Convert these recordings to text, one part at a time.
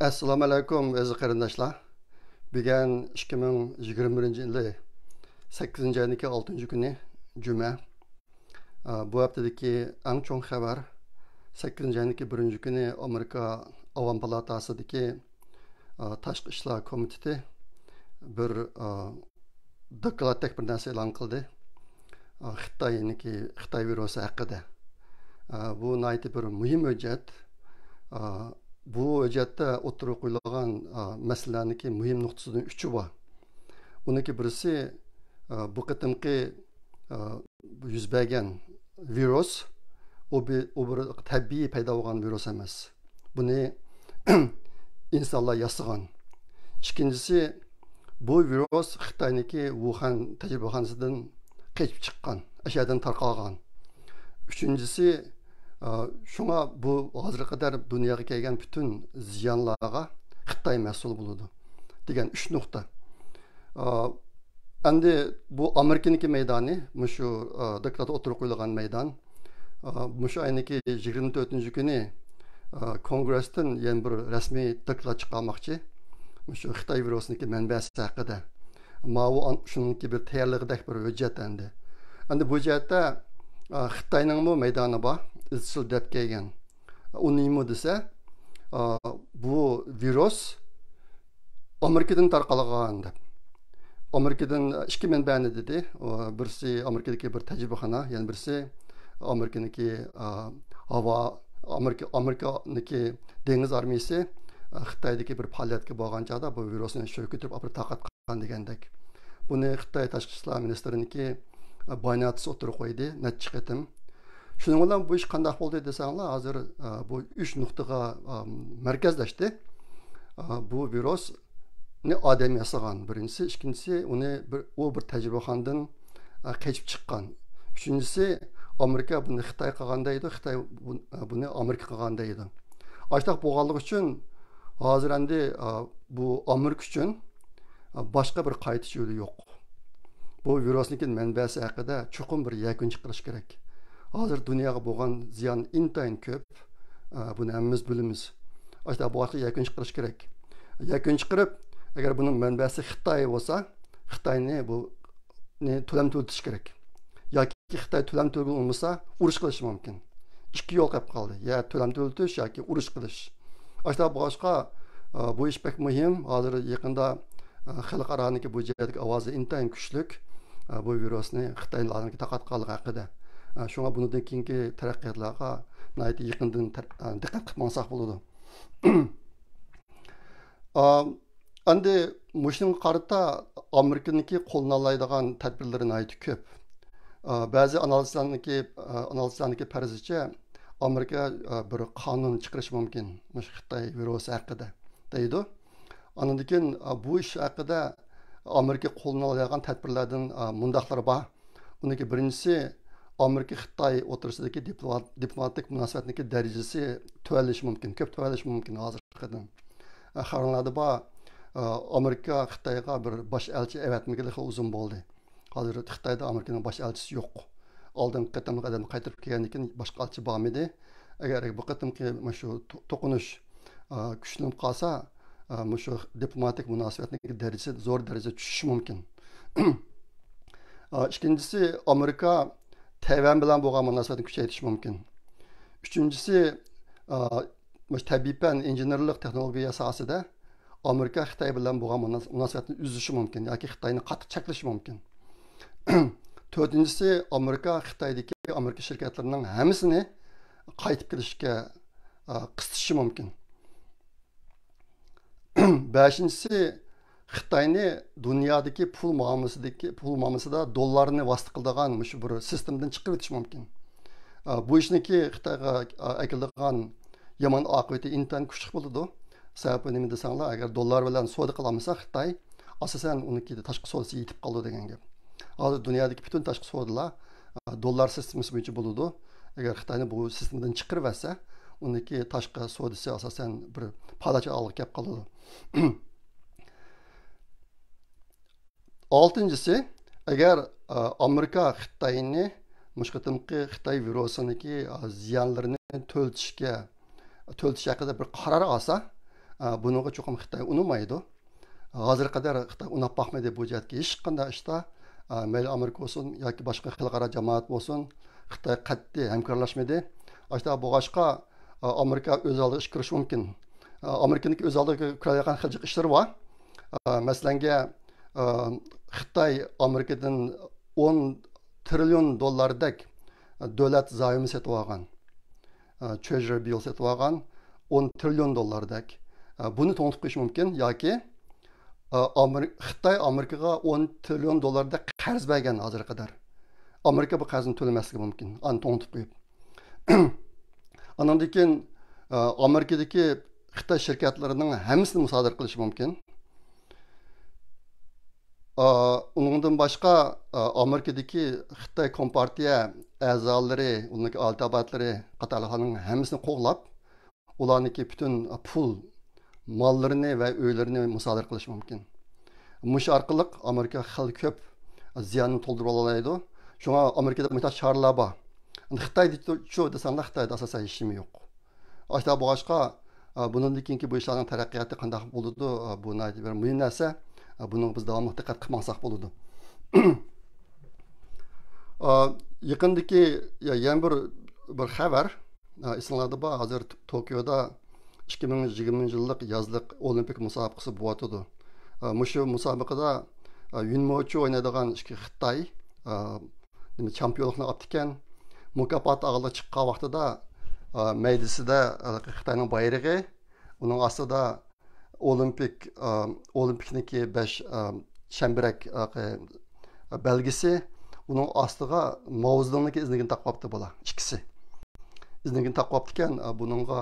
Assalomu alaykum aziz qarindoshlar. Bugun 2021-yili 8-oyning 6-kuni juma. Bu haftadagi eng chong xabar 8-oyning 1-kuni Amerika Avam palatasidagi Tashqi ishlar komiteti bir dokladak bir narsa e'lon qildi. Xitoy virusi haqida. Bu nihoyatda bir muhim hujjat. Bu hujjatda o'tirib qo'yilgan masalalarning muhim nuqtasidan uchi bor. Uniki birisi bu qitimqi yuz bergan virus u bir tabiiy paydo bo'lgan virus emas. Buni insonlar yasagan. Ikkinchisi bu virus Xitoyniki Wuhan tajribaxonasidan qochib chiqqan, ashyadan tarqalgan. Üçüncüsü, şuna bu hazır kadar dünyaya gelgen bütün ziyanlara Xitay mesul buludu. Degen 3 nokta. Endi bu Amerika'nınki meydanı, şu deklarada oturup koyulgan meydan. Şu aynıki 24. günü Kongres'ten yeni bir resmi deklar çıkarmakçı. Şu Xitay virüsündeki menbesi hakkında. Ama o şununki bir teyarlıqdaki bir hüccet endi. Endi bu hüccette Xitayning bu meydani bor, izchil deb kelgan. U nima desa, bu virus Amerikadan tarqalgan deb. Amerikadan ikki manbani dedi. Birisi Amerikadagi bir tajribaxona, yana birisi Amerikaniki Amerikaniki dengiz armiyasi Xitoydagi bir faoliyatga borgan chog'da bu virusni shu ko'tarib olib tarqatgan degandek. Buni Xitoy tashqi ishlar ministriniki bayonotisi o'tirib qo'ydi, necha qitim. Shuning bilan bu ish qanday bo'ldi desanglar, hozir bu 3 nuqtaga markazlashdi. Bu virus ne odam yasagan birinchisi, ikkinchisi u bir tajribaxonadan qochib chiqqan. Uchinchisi Amerika buni Xitoy qilganda edi, Xitoy buni Amerika qilganda edi. Ashtaq bo'lganligi uchun hozir endi bu Amerika uchun boshqa bir qaytish yo'li yo'q. Bu virusning manbasi haqida chuqur bir yakun chiqarish kerak. Hozir dunyoga bo'lgan ziyon intayin ko'p. Buni hammamiz bilamiz. Ashta bu vaqtda yakun chiqarish kerak. Yakun chiqarib, agar buning manbasi Xitoy bo'lsa, Xitoyni bu to'lam to'ltish kerak. Yoki Xitoy to'lam to'lmasa, urush qilish mumkin. Ikki yo'l qolib qoldi. Ya to'lam to'ltish yoki urush qilish. Ashta boshqa bu ish pek muhim. Hozir yaqinda xalqaroniki bu jerdagi ovozi intayin kuchlik. Bu virusni Xitoylarga tarqatganligi haqida. Shunga bundan keyingi taraqqiyotlarga nihoyat yaqindan diqqat qilmoqsak bo'ladi. Endi mushunga qarata Amerikaniki qo'ldan oladigan tadbirlari nihoyat ko'p. Ba'zi analizlarniki farzicha Amerika bir qonun chiqarish mumkin mush Xitoy virusi haqida deydi. Ondan keyin bu ish haqida Amerika qo'ldan oladigan tadbirlardan mundaqlar bor. Buniki birinchisi Amerika Xitoy o'rtasidagi diplomatik munosabatning darajasi tuvallishi mumkin, ko'p tuvallishi mumkin hozirgidan. Xabarlarda bor Amerika Xitoyga bir bosh elchi avatmaganligi uzun bo'ldi. Hozir Xitoyda Amerikaning bosh elchisi yo'q. Oldin qatamliq adam qaytarib kelgandan keyin boshqa elchi bormadi. Agar bu qatamki shu to'qinish kuchlanib qolsa, şu diplomatik münasebetindeki derecesi zor derece düşüş mümkün. İkincisi Amerika Tayvan bilan bo'lgan munosabatni kuchaytirish mumkin. Üçüncüsü tabiiy injenerlik texnologiya sohasida Amerika Xitoy bilan bo'lgan munosabatni uzishi mumkin yoki Xitoyni qattiq cheklashi mumkin. To'rtinchisi Amerika Xitoydagi Amerika shirkatlarining hammasini qaytib kelishga qisitishi mumkin. Beşincisi Xitoyni dunyodagi pul muomalasida dollarni vosita qiladigan shu bir sistemdan chiqarib o'tish mumkin. Bu ishniki Xitoyga akiladigan yomon oqibati intan kuchli bo'ladi. Sababi nima desanglar, agar dollar bilan savdo qilmasa Xitoy asosan uniki tashqi savdosi yetib qoladi degan gap. Hozir dunyodagi butun tashqi savdolar dollar sistemasi bo'yicha bo'ladi. Agar Xitoyni bu sistemdan chiqarib olsa, uniki tashqi savdosi asosan bir palacha olib kelib qoladi. Altıncısı, eğer Amerika Xitoyni mushqitimqi Xitoy virusiniki ziyanlarini to'ltish haqida bir qaror olsa, Bununla çoğum Xitay unumaydı. Hazır kadar Xitay unap bakmadı bu cihetki. Hiç qanday işte meyli Amerika olsun yoki boshqa xalqaro jamoat bo'lsin Xitoy qat'iy hamkorlashmaydi. İşte bu boshqa Amerika o'z oldiga ish ko'rishi mumkin. Amerikaniki o'z oldiga ko'rayotgan xiljiq ishlar bor. Masalanga Xitoy Amerikadan 10 trilyon dollardek davlat zaimi setib olgan. Treasury bill setib olgan 10 trilyon dollardek. Buni to'g'ritib qo'yish mumkin yoki Xitoy Amerikaga 10 trilyon dollarda qarz bergan hozirga qadar. Amerika bu qarzni to'lamasligi mumkin. Ani to'g'ritib qo'yib. Andan keyin Amerikadagi Xitoy shirkatlarining hammasini musodara qilish mumkin. Undan boshqa Amerikadagi Xitoy Kompartiya a'zolari, uning altabatlari qatorlarning hammasini qo'g'lab, ularniki butun pul mollarini va uylarini musodara qilish mumkin. Mush orqali Amerika xil ko'p ziyonni to'ldirib oladi. Shunga Amerikada muhtoj chorlar bor. Xitoyda shu desanglar Xitoyda asosan hech nima yo'q. Ashta bu boshqa bundan keyingi bu ishlarning taraqqiyoti qanday bo'ladi? Bu bir muhim narsa. Buning biz davomli diqqat qilmasak bo'ladi. Yaqindagi yana bir xabar esinglarda bor. Hozir Tokioda 2020 yillik yozlik olimpik musobaqasi bo'lyotdi. Mushu musobaqada Yunmochi o'ynaydigan ikki Xitoy championlikni olib ekan. Mukofot og'ilga chiqqan vaqtida maydasida Xitoyning bayrog'i, uning ostida olimpikniki 5 chambarak belgisi, uning ostiga Mao Zedong'niki iznigini taqibdi bular ikkisi. Iznigini taqib ekan, buningga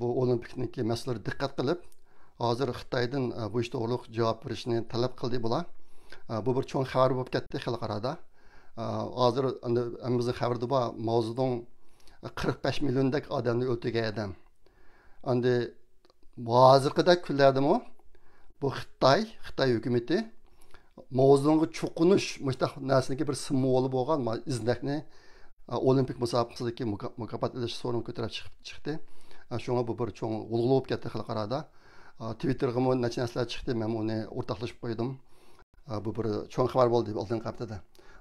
bu olimpikniki mas'ullar diqqat qilib, hozir Xitoydan bu ish to'g'riliq javob berishni talab qildi bular. Bu bir cho'ng xabar bo'lib ketdi xalqarada. Hozir hamimizning xabarda bor, Mao Zedong 45 milyondek odamni o'ltirgan odam. Endi hozirgidek kunlardami bu Xitoy hukumati Mao Zedongga cho'qinish mushtaq narsaga bir simboli bo'lgan iznakni olimpik musobaqasidagi mukofot ilish so'rini ko'tarib chiqdi. Shunga bu bir cho'ng g'ulg'ula bo'lib ketdi xalqarada. Twitterga necha narsalar chiqdi, men uni o'rtoqlashib qo'ydim. Bu bir cho'ng xabar bo'ldi oldin haftada.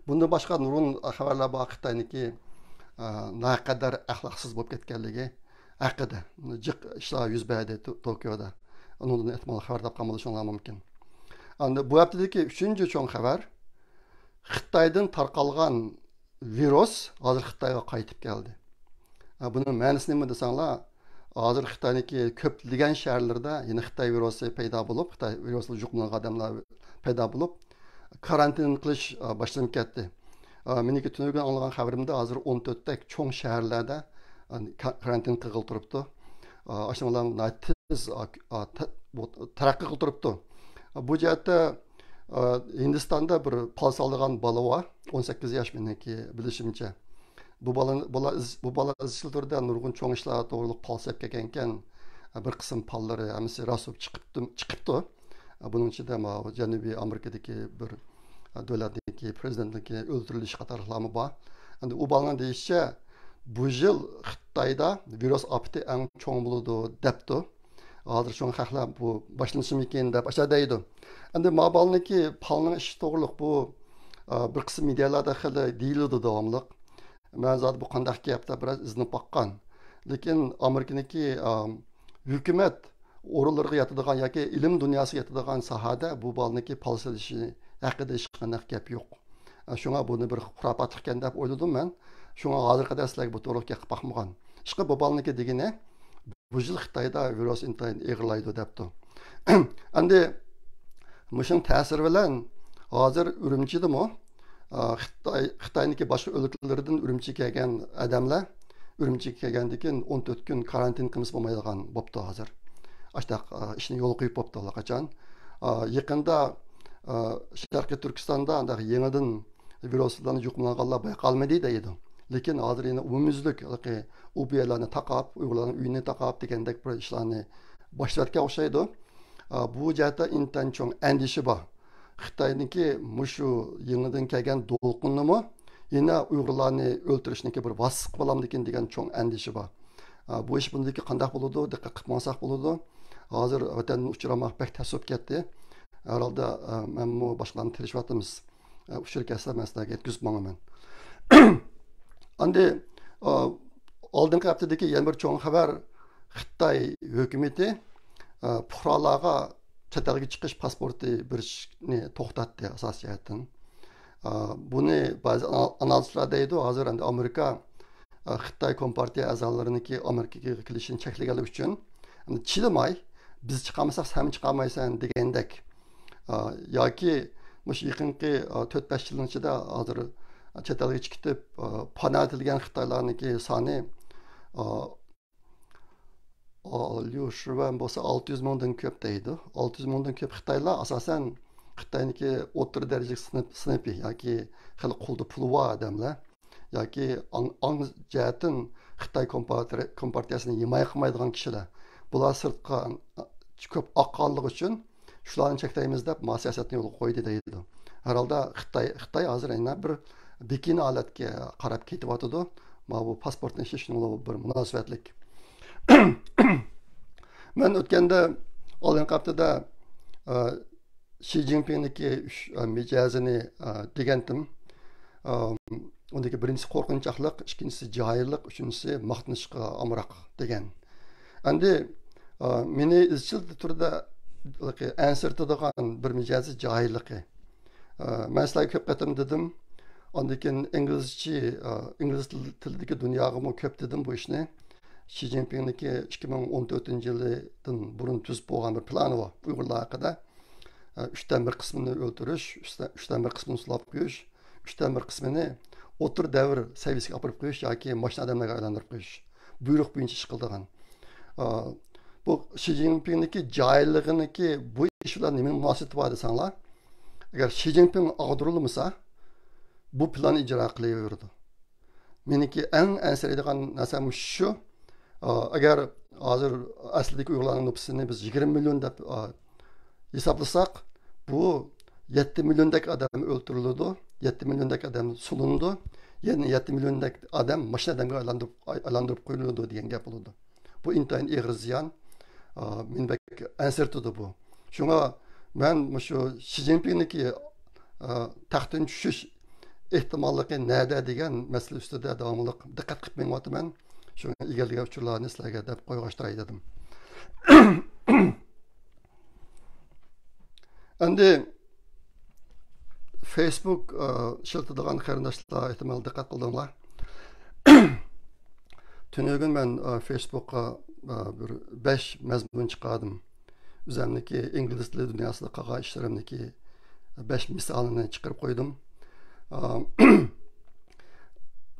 Bundan boshqa nurg'un xabarlar bor Xitoyniki naqadar axloqsiz bo'lib ketganligi haqida. Jiq ishlar yuz berdi Tokioda. Undan ehtimol xabar topgan bo'lishinglar mumkin. Endi bu haftadagi 3-chi cho'ng xabar Xitoydan tarqalgan virus hozir Xitoyga qaytib keldi. Buning ma'nosi nima desanglar, hozir Xitoyniki ko'plagan shaharlarda yana Xitoy virusi paydo bo'lib, Xitoy virusli yuqumlangan odamlar paydo bo'lib, karantin qilish boshlanib ketdi. Meniki tunugan anlagan xabarimda hozir 14 tak cho'ng shaharlarda karantin qilib turibdi. Ashunlar tez taraqqiy qilib turibdi. Bu jihatda Hindistonda bir pal solgan bola bor, 18 yosh meniki bilishimcha. Bu bola izchil turda nurg'un cho'ng ishlar to'g'riliq pal sep kelgan ekan, bir qism pallari hamisi rasib chiqibdi. Buning ichida Janubiy Amerikadagi bir davlatniki prezidentniki o'ldirilish qatorlari bor. Endi u bolaning deyishicha, bu yil Xitoyda virus ofati eng cho'ng bo'ladi debdi. Hozir shunga xalqlar bu boshlanishi mumkin deb acha deydi. Endi mobilniki palning ishi to'g'riliq bu bir qism medialarda xili deyiladi davomli. Men zot bu qanday gapda biroz iznib boqqan. Lekin Amerikaniki hukumat o'rinlarga yetadigan yoki ilm dunyosiga yetadigan sohada bu balniki palsilishi haqida hech qanday gap yo'q. Shunga buni bir xurofat ekan deb o'yladim men. Shunga hozirga dastlab bu to'g'ri gap baxmagan. Ishqi bu balniki degani bu yil Xitoyda virus intayin eg'irlaydi debdi. Endi mushin ta'sir bilan hozir Urumchidami Xitoyniki boshqa o'liklardan Urumchiga kelgan odamlar Urumchiga kelgandan 14 kun karantin qilmasi bo'lmaydigan bo'pti hozir. Ashtaq ishni yo'l qo'yib bo'pti qachon. Yaqinda Sharqiy Turkistonda yangidan virusdan yuqumlanganlar bayqalmadi deydi. Lekin hozir yana umumyuzlik u biyalarni taqab, Uyg'urlarning uyini taqab degandek bir ishlarni boshlatgan o'xshaydi. Bu jihatda intan cho'ng andishi bor. Xitoyniki mushu yangidan kelgan to'lqinnimi yana Uyg'urlarni o'ltirishniki bir vosita bo'lamdikin degan cho'ng andishi bor. Bu iş bundaki qandaq bo'ladi, diqqat qilib maqsaq bo'ladi. Hozir vatanni uchramoq bek tasib ketdi. Herhalde men bu başkalarını telişvatımız. Uçur kesler mesela yetkizip mağamen. Andi aldığın kaptadaki yeni bir çoğun haber Xitay hükümeti puhralarga çetelge çıkış pasportu bir toxtattı asasiyetin. Bunu bazı analizler deydi. Hazır Amerika Xitay Kompartiya azalarını ki Amerika'ya kilişini çeklegelik için çilemay biz çıkamazsak sen çıkamaysan degendek. Yoki mush yaqinqi 4-5 yilning ichida hozir chet elga chiqib pana etilgan Xitoylarniki soni bo'lsa 600 mingdan ko'p deydi. 600 mingdan ko'p Xitoylar asosan Xitoyniki o'rta darajalik sinfi yoki hali qo'lda puli bor odamlar yoki ang jihatdan Xitoy kompartiyasini himoya qilmaydigan kishilar. Bular sirtqa ko'p oqqanligi uchun shularni cheklaymiz deb siyosatni yo'lga qo'ydi deydi. Herhalde Xitoy hozir yana bir bekini holatga qarab ketyotidi. Mana bu pasportni ishishning bir munosabatlik. Men o'tganda oldingi haftada Xi Jinpingniki mijozini degandim. Undagi birinchisi qo'rqinchoqlik, ikkinchisi johillik, uchinchisi maqtanishga amroq degan. Endi meni izchil turda ansirtadigan bir mijozi johilligi. Men sizlarga ko'p qatim dedim. Ondan keyin ingliz tilidagi dunyoga ko'p dedim bu ishni. Xi Jinpingniki 2014-yildan burun tuzib bo'lgan bir plani bor. Uyg'urlar haqida 3dan 1 qismini o'ldirish, 3dan 1 qismini sulab qo'yish, 3dan 1 qismini o'tir davr saviyasiga olib qo'yish yoki mashina odamlarga aylantirib qo'yish. Buyruq bo'yicha ish qildigan. Bu Xi Jinpingniki johilliginiki bu ish bilan nima munosabati bor desanglar, agar Xi Jinping ag'dirilmasa, bu plan ijro qilaverdi. Meniki eng ansiraydigan narsam shu, agar hozir aslidagi Uyg'urlarning nüfusini biz 20 million deb hisoblasak, bu 7 milliondek adam o'ldirildi, 7 milliondek adam sulundu, yana 7 milliondek adam mashinadan aylantirib qo'yildi degan gap bo'ldi. Bu intayin ig'ir ziyon. Men bek ansirtdi bu. Shunga men shu Xi Jinpingniki taxtdan tushish ehtimolligi nada degan masala ustida davomli diqqat qilib menyotaman. Shunga egalgan uchurlarni sizlarga deb qo'yg'ashtiray dedim. Endi Facebook shiltadigan qarindoshlar ehtimol diqqat qildinglar. Tünögün ben Facebook'a bir 5 mazmun çıkardım. Üzerindeki İngiliz dili dünyasında kağa işlerimdeki 5 misalını çıkarıp koydum.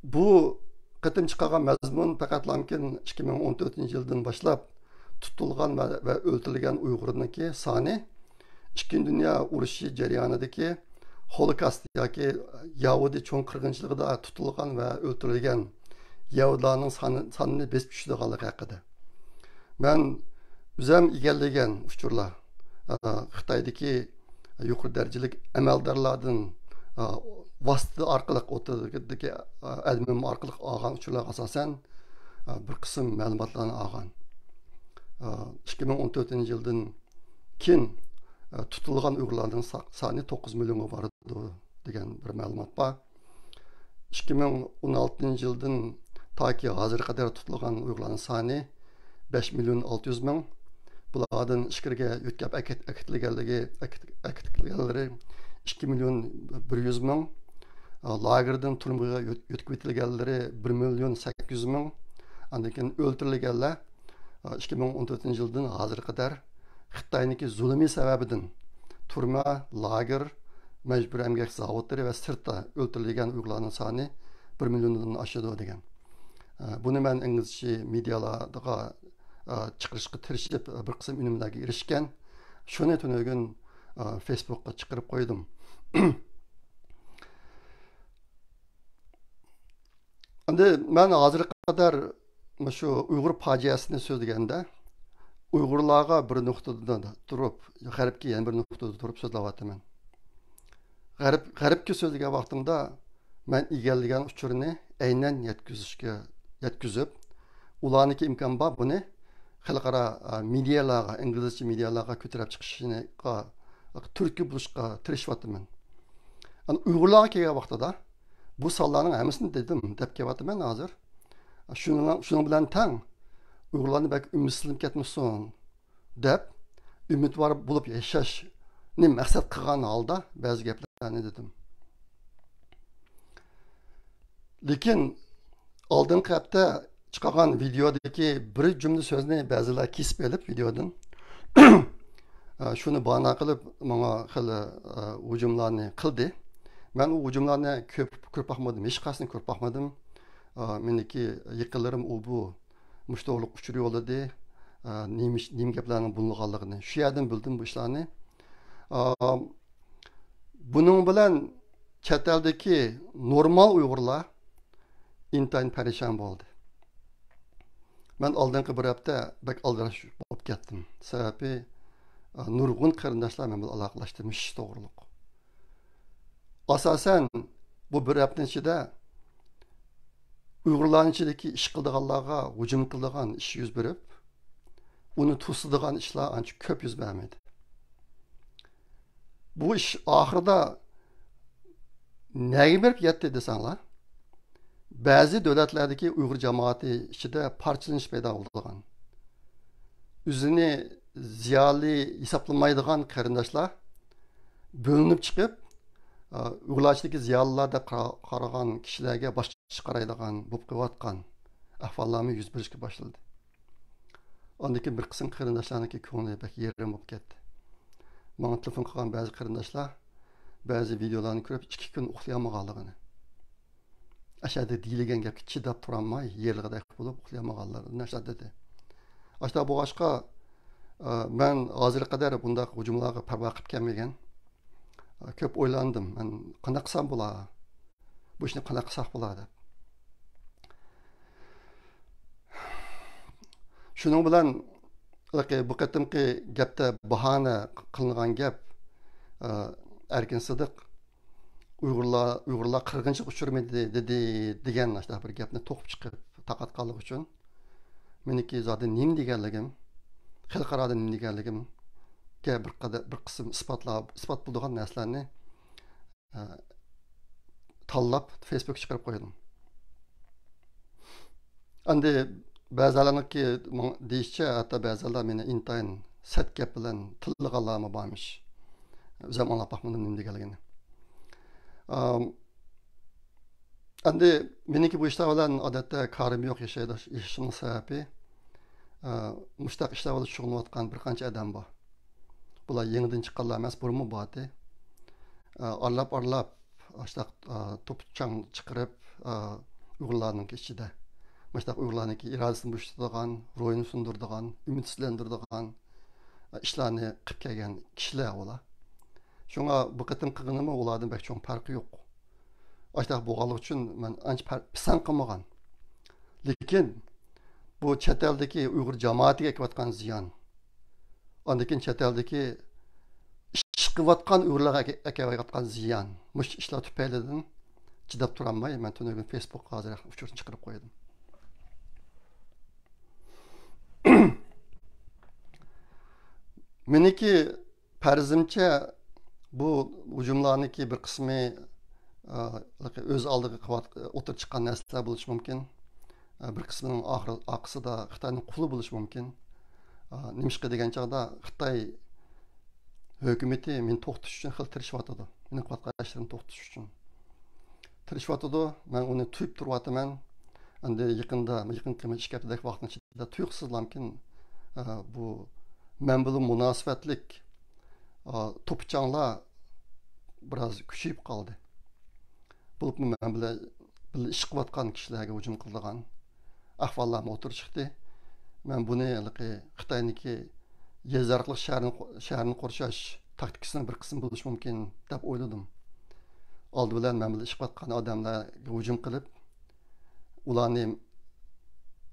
Bu qıtım çıkargan mazmun fakat lamkin 2014 yıldan başlap tutulgan ve öldürülgen Uygur'undaki sani 2. Dünya Uruşu cereyanındaki Holocaust yoki Yahudi çoğun kırgınçlığı tutulgan ve öldürülgen Yahudalarning sonini besib tushadiganligi haqida. Men o'zim egallagan uchurlar Xitoydagi yuqori darajalik amaldorlardan vosita orqali o'tadagi admin orqali olgan uchurlar asosan bir qism ma'lumotlarni olgan. 2014-yildan keyin tutilgan Uyg'urlarning soni 9 millionga bordi degan bir ma'lumot bor. 2016-yildan Taki hazır kadar tutulgan Uygurların sani 5 milyon 600 bin. Bulardan işkirge yütkep akitilgenleri 2 milyon 100 bin. Lagerden turmuğa yütkütilgenleri 1 milyon 800 bin. Andakin öldürülgenler 2014 yıldan hazır kadar Xitoyniki zulmi sebebinden turma, lager, mecbur emgek zavodları ve sırtta öldürülgen Uygurların sani 1 milyondan aşağı degan. Bunu ben İngilizce medyalarda çıkışqa tirishib bir qism unumlarga erishgan. Shuni tunugin Facebook'a chiqarib qo'ydim. Endi men hozirga qadar shu Uyg'ur fojiasini so'zlaganda Uyg'urlarga bir nuqtada turib, g'arbga yana bir nuqtada turib so'zlayapman. G'arbga so'zlagan vaqtimda men egallagan uchurni aynan yetkizib ularniki imkon bor buni xalqaro medialarga, inglizcha medialarga ko'tarib chiqishga turtki bo'lishga tirishyapman. Uyg'urlarga kelgan vaqtida bu sonlarning hammasini dedim deb kelyapman hozir. Shuning bilan tang Uyg'urlarni belki ümidsizlanib ketmasin deb umidvor bo'lib yashashni maqsad qilgan holda ba'zi gaplarni dedim. Lekin oldingi hafta chiqqan videodagi bir jumla so'zni ba'zilar kesib olib videodan shuni bahona qilib menga xil hujumlarni qildi. Men u hujumlarni ko'p bakmadım, hech qaysini ko'p bakmadım. Meniki yaqinlarim u bu mushtoqlik uchuri oladi. Nima gaplarning bulunganligini shu yerdan bildim bu ishlarni. Buning bilan chet eldagi normal Uyg'urlar intayin perişan bo'ldi. Men oldingi bir hafta bak aldirash bo'lib ketdim. Sababi nurg'un qarindoshlar men bilan aloqalashtirmish to'g'riliq. Asasen bu bir hafta ichida Uyg'urlarning ichidagi ish qildiganlarga hujum qildigan ish yuz berib, uni to'sadigan ishlar ancha ko'p yuz bermaydi. Bu ish oxirida nega berib yetdi desanglar, ba'zi davlatlardagi Uyg'ur jamoati ichida parchalanish paydo bo'lgan. O'zini ziyoli hisoblamaydigan qarindoshlar bo'linib chiqib, Uyg'urlardagi ziyolilar deb qaragan kishilarga boshqa qaraydigan bo'lib qo'yotgan ahvollarni yuz berishga boshladi. Ondan keyin bir qism qarindoshlarniki ko'ngli bak yerim bo'lib ketdi. Menga telefon qilgan ba'zi qarindoshlar ba'zi videolarni ko'rib 2 kun uxlayolmaganligini. Aşağıda deyilgan gapga chidab turolmay yerlig'idek bo'lib uxlayolmaganlar nashar dedi. Ashta bu boshqa men hozirga qadar bunday hujumlarga parvo qilib kelmagan. Ko'p o'ylandim. Men qanday qilsam bo'ladi? Bu ishni qanday qilsak bo'ladi? Shuning bilan bu qatimki gapda bahona qilingan gap Erkin Sidiq Uyg'urlar qirg'inchilik uchirmaydi dedi degan bir gapni to'qib chiqib taqatganlik uchun meniki zodi nim deganligim, xalqaroda nim deganligim bir qism isbot bo'lgan narsalarni tanlab Facebookga chiqarib qo'ydim. Endi ba'zilarniki deyishcha, hatto ba'zilar meni intayin sat gap bilan tilliganlarmi bormish. O'zim anglab baxmadim nim deganligini. Endi meniki bu ishlar bilan odatda karim yo'q yashashimning sababi mushtaq ishlar bilan shug'ullanayotgan bir qancha odam bor. Bular yangidan chiqqanlar emas, burunmi bordi. Arlab mushtaq to'pchang chiqarib Uyg'urlarning ichida mushtaq Uyg'urlarning irodasini bo'shatadigan, ro'yini sundiradigan, umidsizlantiradigan ishlarni qilib kelgan kishilar ular. Şuna bu qatim qilganimda ulardan bek cho'ng farqi yo'q. Aştaq bo'lganlik uchun men ancha pisand qilmagan. Lekin bu chet eldagi Uyg'ur jamoatiga kelayotgan ziyon, ondan keyin chet eldagi ish qilayotgan Uyg'urlarga kelayotgan ziyon, mush ishlar tufaylidan chidab turolmay men tunugun Facebookga hozir uchurni chiqarib qo'ydim. Meniki farzimcha bu hujumlarniki bir qismi o'z oldiga o'tirib chiqqan narsalar bo'lishi mumkin. Bir qismining oxirida Xitoyning quli bo'lishi mumkin. Nimishqa degan chog'da Xitoy hukumati meni to'xtatish uchun xil tirishyotdi. Meni qilayotgan ishlarimni to'xtatish uchun tirishyotdi. Men uni tuyib turyapman. Endi yaqin ish gapidagi vaqtning ichida tuyuqsizlamkin bu men bilan munosabatlik to'pchanglar biroz kuchayib qoldi. Bo'lib men bilan ish qilayotgan kishilarga hujum qilgan ahvollarga o'tirib chiqdi. Men buni Xitoyniki yezarqlik shaharni qo'rshash taktikasining bir qismi bo'lishi mumkin deb o'yladim. Oldi bilan men bilan ish qilayotgan odamlarga hujum qilib, ularni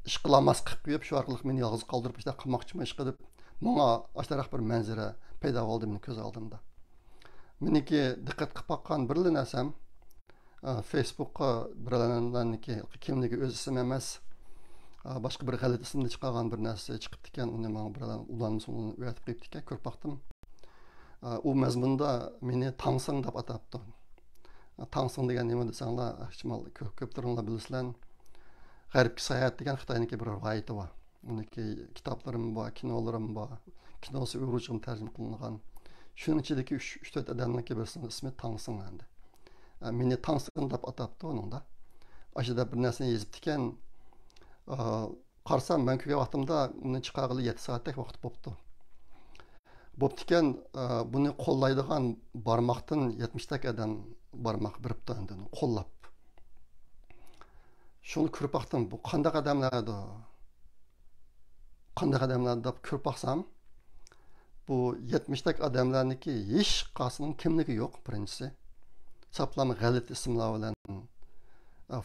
ish qilolmas qilib qo'yib, shu orqali meni yolg'iz qoldirib ishlar qilmoqchiman ish qilib, menga ashtaraq bir manzara paydo bo'ldi mening ko'z oldimda. Meniki diqqat qilib bakkan bir narsam Facebook'a birlarniki kimligi o'z ismi emas, Başka bir galet ismini çıkargan bir narsa çıkıp diken, onu bana buradan ulanmış onu öğretip kayıp diken, körüp baktım. O mezmunda meni Tangsın dep ataptı. Tangsın degen nima desanglar, ihtimal köpleringlar bilsizlar. Garipki Sayahat degan Xitoyniki bir rivoyati bor. Uniki kitoblarim bor, kinolarim bor. Kinosi Uyg'urchaga tarjima qilingan. Shuning ichidagi 3-4 odamniki birisini ismi Tangsın endi. Meni Tangsın deb ataptı onunda. Aşıda bir narsani yezib ekan. Qarsam men ko'rgan vaqtimda uni chiqarg'ili 7 soatdek vaqt bo'pti. Bo'pti ekan, buni qo'llaydigan barmoqdan 70 tak odam barmoq biribdi endi qo'llab. Şunu ko'rib baktım, bu qanday odamlardi? Qanday odamlar deb ko'rib baksam, bu 70 tak odamlarniki hech qaysining kimligi yo'q birinchisi. Saplama g'alati ismlar bilan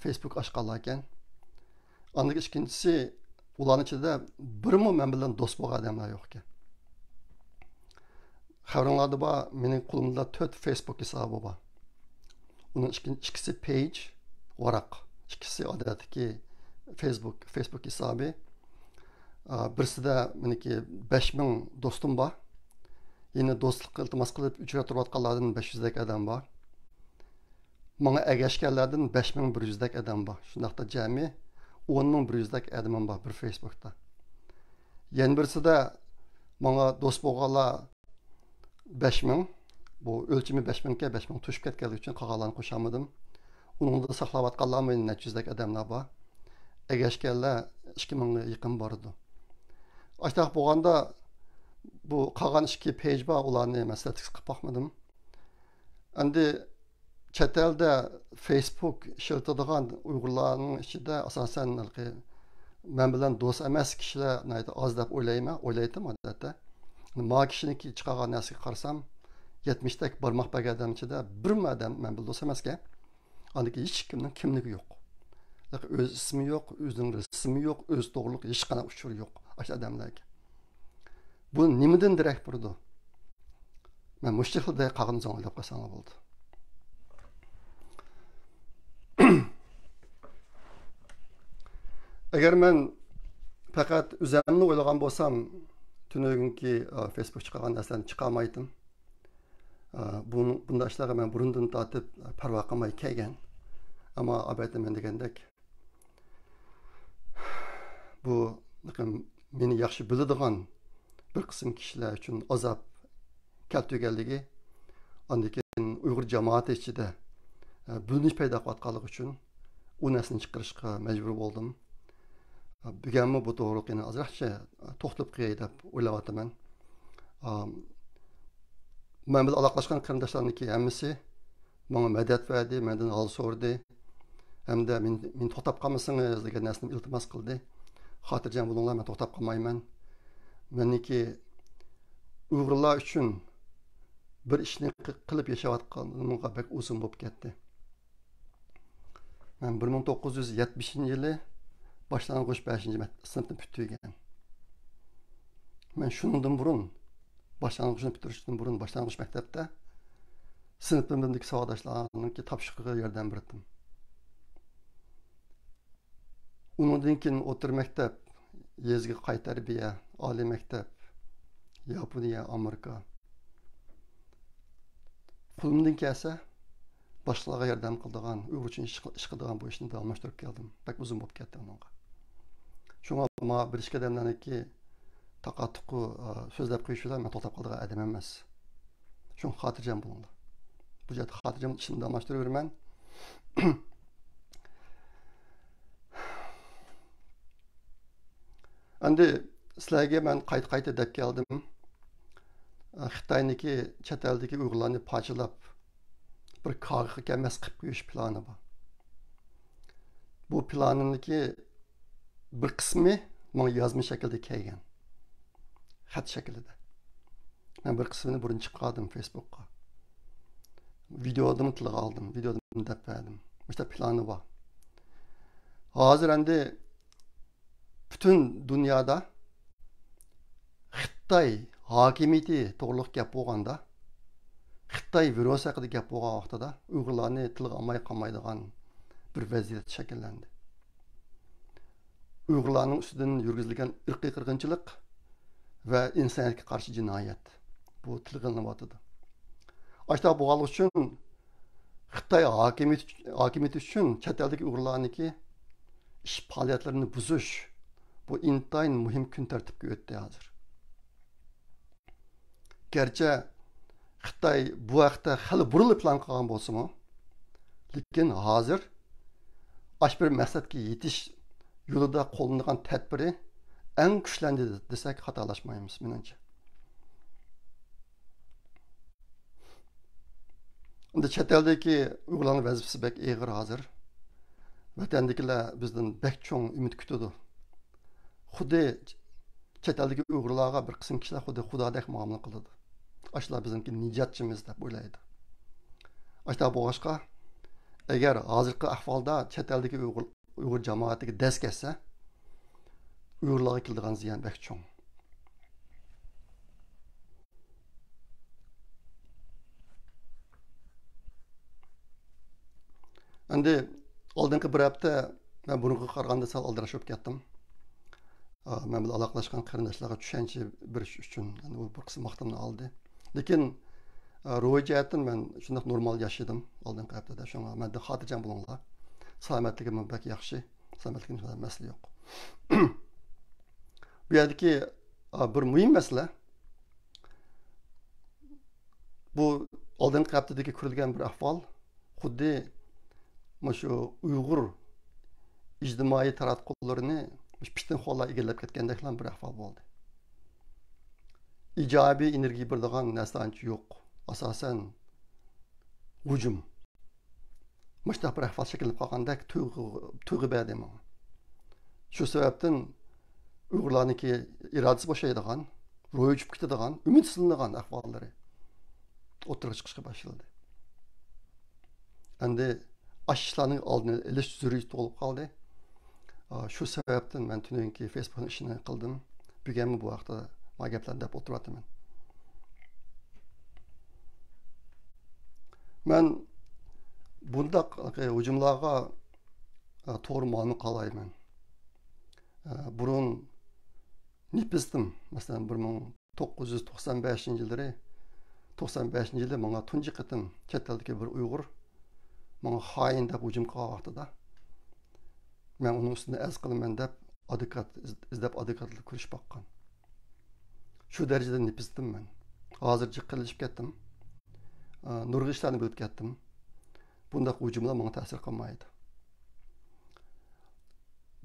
Facebook ochganlar ekan. Anlık ikincisi, ularning ichida birmi men bilan do'st bo'lgan odamlar yo'q ekan. Xabaringlarda bor, mening qo'limda 4 Facebook hisobi bor. Uning ikkisi page, varaq. İkisi odatdagi Facebook hisobi. Birisida meniki 5000 do'stim bor. Yine do'stlik iltimos qilib uchrab turayotganlardan 500 dak odam bor. Menga agashganlardan 5100 dak odam bor. Shundaqda jami 10100 dak odam bor bir Facebookda. Yana birisida menga do'st bo'lganlar 5000. Bu o'lchimi 5000 ga 5000 tushib ketganligi uchun qolganlarni qo'shamadim. Uningda saqlayotganlar men neçüzdek adamlar bor. Egashganlar 2000 ga yaqin bordi. Aştaq bo'lganda bu qolgan 2 page bor, ularni men statistik qilib baxmadim. Endi chet elda Facebook ishlatadigan Uyg'urlarning ichida asosan men bilan do'st emas kishilar oz deb o'ylaydim odatda. Ma kishiniki chiqargan narsaga qarasam 70 tak barmoq bergan odam ichida bir odam men bilan do'st emas ekan. Andaki hiç kimning kimligi yo'q. Öz ismi yo'q, o'zining ismi yo'q, o'z to'g'riliq hech qanday uchur yo'q. O'sha odamlarga. Bu nimadan darak burdi? Men mushtilda qag'in o'ylab qolsam bo'ldi. Agar men faqat o'zimni o'ylagan bo'lsam, tunugunki Facebook chiqargan narsalarni chiqarmaydim. Bunda işlerge ben burundan tatip parva qilmay kelgan. Ama abaytaman degandek bu meni yaxshi biladigan bir qism kishilar uchun azob keltirganligi, andikin Uyg'ur jamoati ichida bo'linish paydo qilayotganligi uchun u narsani chiqarishga majbur bo'ldim. Bugunmi bu to'g'riligini ozroqcha to'xtab qo'yay deb o'ylayapman. Men bilan aloqalashgan qarindoshlarniki hammasi menga madad berdi, mendan hol so'radi. Hamda men to'xtab qolmasangiz degan narsani iltimos qildi. Xotirjam bo'linglar, men to'xtab qolmayman. Meniki Uyg'urlar uchun bir ishni qilib yashayotganimga bek uzun bo'lib ketdi. Men 1970-yili boshlang'ich 5-sinfni bitirgan. Men shundan burun başlangıçını bitirishdan burun başlangıç maktabda sinfimdagi savodoshlarimga topshiriqqa yordam berdim. Undan keyin o'rta maktab, yezgi qay tarbiya, oliy maktab, Yaponiya, Amerika. Qo'limdan kelsa boshqalarga yordam qiladigan, Uyg'ur uchun ish qiladigan bu ishni davomlashtirib keldim. Bak uzun bo'lib ketdi unga. Shunga men bir ishga damlaniki taqatuqu so'zlab qo'yishlar men to'xtab qolgan odam emas. Shun xotirjam bo'linglar. Bu yerda xotirjam ishni davomlashtiraverman. Endi sizlarga men qayta deb keldim. Xitoyniki chet eldagi Uyg'urlarni parchalab bir qarg'a kelmas qilib qo'yish plani bor. Bu planimniki bir qismi menga yozma shaklda kelgan. Xat shaklida. Men bir qismini burun chiqardim Facebook'ga. Videodan tilga oldim, videodan deb berdim. İşte planı bor. Hozir endi bütün dünyada Xitoy hokimiyati to'g'riliq gap bo'lganda, Xitoy virus haqida gap bo'lgan vaqtida Uyg'urlarni tilga olmay qolmaydigan bir vaziyat shakllandi. Uyg'urlarning ustidan yurgizilgan irqiy qirg'inchilik va insoniyatga qarshi jinoyat bu tilg'ilinyotidi. Ashta bo'lgani uchun Xitoy hokimiyati uchun chet eldagi Uyg'urlarniki ish faoliyatlarini buzish bu intayin muhim kun tartibga o'tdi hozir. Gerçi Xitoy bu vaqtda hali burilib plan qilgan bo'lsa-mu, lekin hozir ash bir maqsadga yetish yo'lida qo'llanilgan tadbiri eng kuchlandi desak xatolashmaymiz menimcha. Unda chet eldagi Uyg'urlarning vazifasi bek og'ir hozir. Vatandagilar bizdan bek cho'ng umid kutadi. Xuddi chet eldagi Uyg'urlarga bir qism kishilar xuddi xudodek muomala qiladi. Ashlar bizniki nijotchimiz deb o'ylaydi. Ashta bo'g'ashqa agar hozirgi ahvolda chet eldagi Uyg'ur jamoatiga dast kelsa, Uyg'urlarga keladigan ziyon bek cho'ng. Endi oldingi bir hafta men bunga qaraganda sal aldirashib ketdim. Men bilan aloqalashgan qarindoshlarga tushuncha berish uchun u bir qism vaqtimni oldi. Lekin ruhiy jihatdan men shunday normal yashadim oldingi haftada. Shunga menda xotirjam bo'linglar. Salomatligim bak yaxshi. Salomatligimda masala yo'q. Bu yerdagi bir muhim masala bu oldingi haftadagi ko'rilgan bir ahvol xuddi şu Uyg'ur ijtimoiy taratqullarini pishtin xo'llar egallab ketgandek bir ahvol bo'ldi. Ijobiy energiya beradigan narsa ancha yo'q. Asosan hujum. Mushtaq bir ahvol shakllanib qolgandek tuyg'u berdim. Shu sababdan Uyg'urlarniki irodasi bo'shaydigan, ro'y uchib ketadigan, umidsizlanadigan ahvollari o'tirib chiqishga boshladi. Endi ashlarning oldini olish zaruriyati bo'lib qoldi. Shu sababdan men tunki Facebook ishini qildim. Bugunmi bu vaqtda ma gaplarni deb o'tiryapman. Men bundaq hujumlarga to'g'ri ma'no qalayman. Burun nipizdim. Masalan 1995-yilda 95-yilda menga tunji qatim chet eldagi bir Uyg'ur menga xoin deb hujum qilgan vaqtida men uning ustida az qilaman deb advokat izlab advokatlik ko'rishib boqqan. Shu darajada nipizdim men. Hozir jiqilishib ketdim. Nurg'un ishlarni bilib ketdim. Bundaq hujumlar menga ta'sir qilmaydi.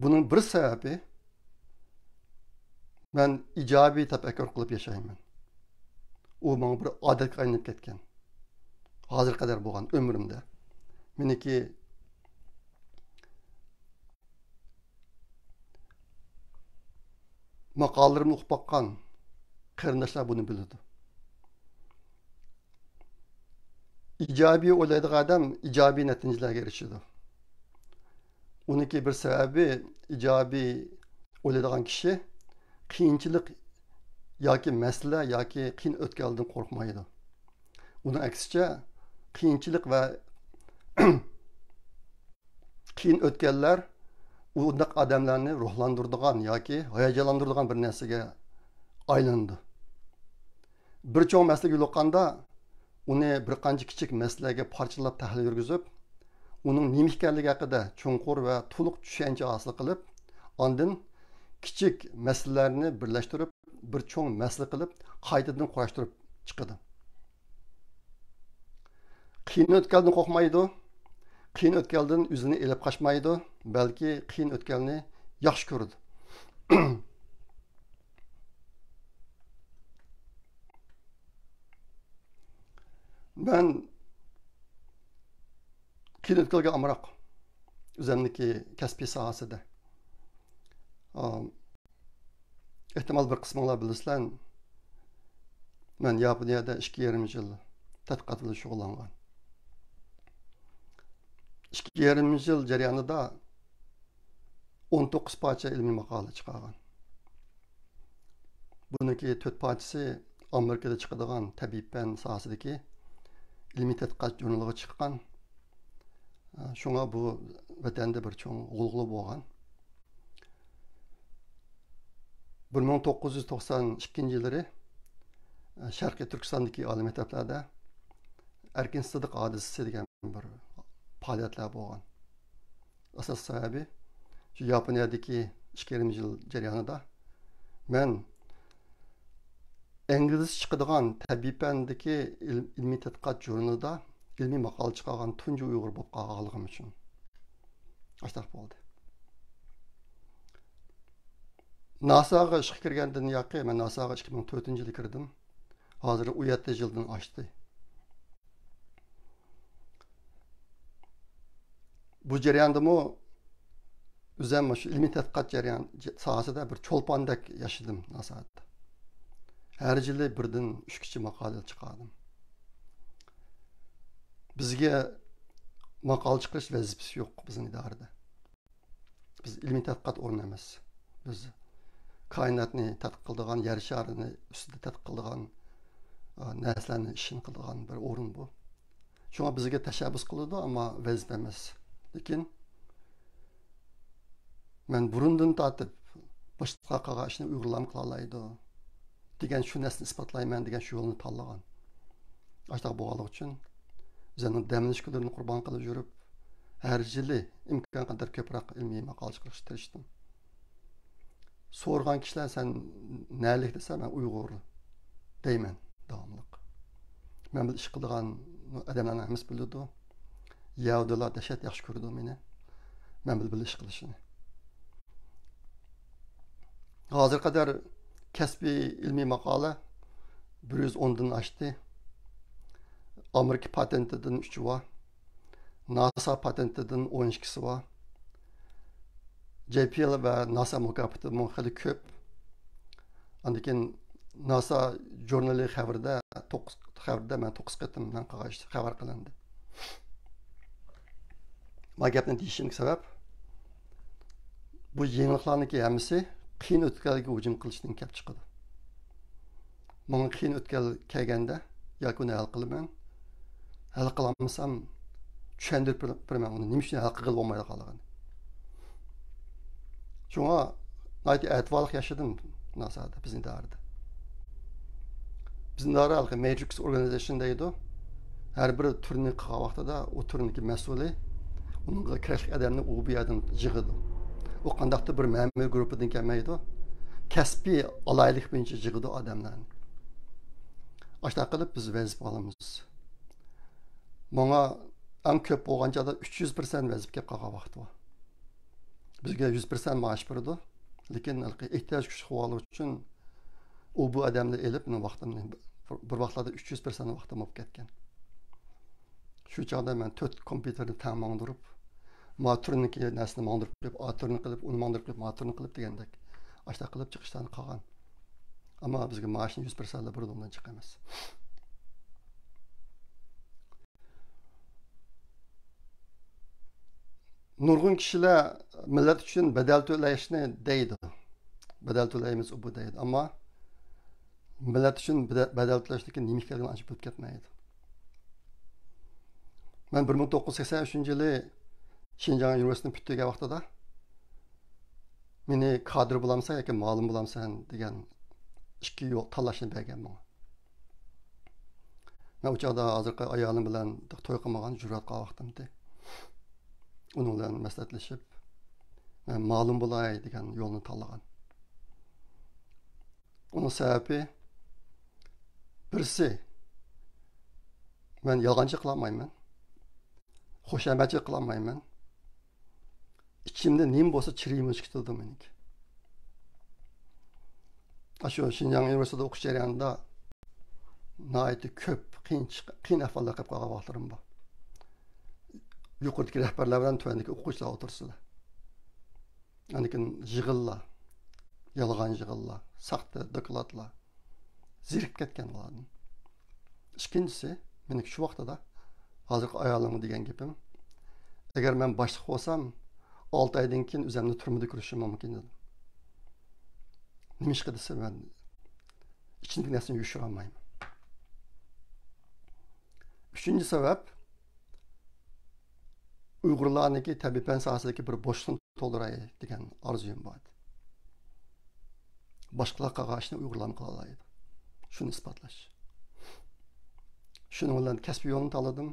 Buning bir sababi men ijobiy tafakkur qilib yashayman. U menga bir odatga aylanib ketgan. Hozir qadar bo'lgan umrimda meniki maqolalarimni o'qib boqqan qarindoshlar buni biladi. Ijobiy o'ylaydigan odam ijobiy natijalarga erishadi. Uniki bir sababi ijobiy o'ylaydigan kishi qiyinchilik yoki masala yoki qiyin o'tgandan qo'rqmaydi. Uning aksicha qiyinchilik va qiyin o'tganlar undaq odamlarni ruhlantiradigan yoki hayajonlantiradigan bir narsaga aylandi. Bir cho'ng masalaga yo'liqqanda uni bir qancha kichik masalaga parchalab tahlil yurgizib, uning nima ekanligi haqida cho'nqur va to'liq tushuncha hosil qilib, ondan kichik masalalarni birlashtirib, bir cho'ng masala qilib, qaytadan qurashtirib chiqadi. Qiyin o'tgandan qo'rqmaydi. Qiyin o'tgandan o'zini elib qochmaydi, balki qiyin o'tganni yaxshi ko'radi. Ben qiyin o'tganga amroq o'zimniki kasbiy sohasida. Ehtimal bir qisminglar bilasizlar, men Yaponiyada 2,5 yil tadqiqot bilan shug'ullangan. 2,5 yil jarayonida 19 parcha ilmiy maqola chiqargan. Buniki 4 parchasi Amerikada chiqadigan tabiiy fan sohasidagi ilmiy tadqiqot jurnaliga chiqqan. Shunga bu vatanda bir cho'ng g'ulg'ula bo'lgan. 1992 yılları Şarkı Türkistan'daki ali mekteplarda Erkin Sıdık hadisesi degan bir faaliyetler bo'lgan. Asas sababi şu Yaponiyadagi 2,5 yil jarayonida men İngiliz chiqadigan tabiiy fandagi ilmiy tadqiqot jurnalida ilmiy maqola chiqargan tunji Uyg'ur bo'lib qolganligim uchun ashtaq bo'ldi. NASA'ga ishga kirgandan yoqi men NASA'ga 2004-yilda kirdim. Hozir 17 yildan oshdi. Bu jarayondami o'zim shu ilmiy tadqiqot jarayon sohasida bir cho'lpondek yashadim NASA'da. Her yili birden 3 kishi maqola chiqardim. Bizga maqola chiqarish vazifasi yo'q bizning idorada. Biz ilmiy tadqiqot o'rni emas. Biz koinotni tadqiq qiladigan, yer sharini ustida tadqiq qiladigan, narsalarni ishini qiladigan bir o'rin bu. Shunga bizga tashabbus qiladi, ammo vazifa emas. Lekin men burundan tortib boshqa qilgan ishni Uyg'urlar qila oladi degan shu narsani isbotlayman degan shu yo'lni tanlagan. Ashta bo'lganligi uchun bizning damlashkularni qurbon qilib yurib, har yili imkon qadar ko'proq ilmiy maqola chiqarishga tirishdim. So'rgan kishilar sen nalik desa men Uyg'ur deyman davomli. Men bu ish qilgan odamlarni hammasi biladi. Yahudilar dahshat yaxshi ko'rdi meni. Men bu ish qilishini. Hozir qadar kasbiy ilmiy maqola 110 dan oshdi. Amerika patentidan 3 var. NASA patentidan 12'si var. JPL ve NASA mukafati xeli ko'p. Andikin NASA jurnali xabarda men 9 qatim men xabar qilindi. Ma gapni deyishimga sabab bu yeniliklarniki hammasi qiyin o'tkalga hujum qilishdan kelib chiqadi. Menga qiyin o'tkal kelganda yoki uni hal qilaman. Hal qilolmasam tushundirib beraman uni nima uchun hal qilib olmaydi qolgan. Shunga aytib e'tiborli yashadim NASA'da bizning davrda. Bizning davrda Matrix Organization deydi. Her bir turni qilgan vaqtida o turniki mas'uli unga kerakli odamni u bu yerdan yig'idi. O qandaqdir bir ma'muriy guruhidan kelmaydi. Kasbiy alaylik bo'yicha yig'idi odamlarni. Ashta qilib biz vazifa olamiz. Menga eng ko'p bo'lgan joyda 300% vazifa kelib qolgan vaqt bor. Bizga 100% maaş berdi. Lekin ehtiyoj kuch qilib uchun u bu odamni elib men vaqtimni bir vaqtlarda 300% vaqtim olib ketgan. Shu chog'da men 4 kompyuterni ta'minlab, motorniki narsani mangdirib qo'yib, motorni qilib, uni mangdirib qo'yib, motorni qilib degandek. Ashta qilib chiqishdan qolgan. Ammo bizga maaşni 100% berdi, undan chiqamiz. Nurg'un kishilar millat uchun badal to'lashni deydi. Badal to'laymiz bu deydi. Ammo millat uchun badal to'lashniki nima ekanligini ancha bilib ketmaydi. Men 1983-yili Şinjan Universitetining bitgan vaqtida meni kadr bo'lamsan yoki ma'lum bo'lamsan degan ikki yo'l tanlashni bergan menga. Men u chog'da hozirgi ayolim bilan to'y qilmagan jur'at qilgan vaqtimda onun bilan maslahatlashib men ma'lum bo'lay degan yo'lni tanlagan. Onun sababi birisi men yolg'onchi qilmayman. Xo'shamatchi qilmayman. İçimde nima bo'lsa chiriymish ketadi meniki. Shu Şinjan Üniversitesida o'qish jarayonida nihoyatda ko'p qiyin ahvollar qilib qolgan vaqtlarim bor. Yuqoridagi rahbarlar bilan tuvandagi o'quvchilar o'tirsizlar. Anikin yig'inlar, yolg'on yig'inlar, saxta dokladlar zirib ketgan ularni. Ikkinchisi, meniki shu vaqtda hozirgi ayolimga degan gapim, agar men boshliq bo'lsam 6 aydan keyin o'zimni turmada ko'rishim mumkin edi. Nima ish qilsa men ichimdagi narsani yushira olmayman. Uchinchi sabab Uyg'urlarniki tabiiy fan sohasidagi bir bo'shliqni to'ldiray degan orzuyim bor. boshqalar qilgan ishni uyg'urlar qila oladi. Shuni isbotlash. Shuning bilan kasbiy yo'lni tanladim.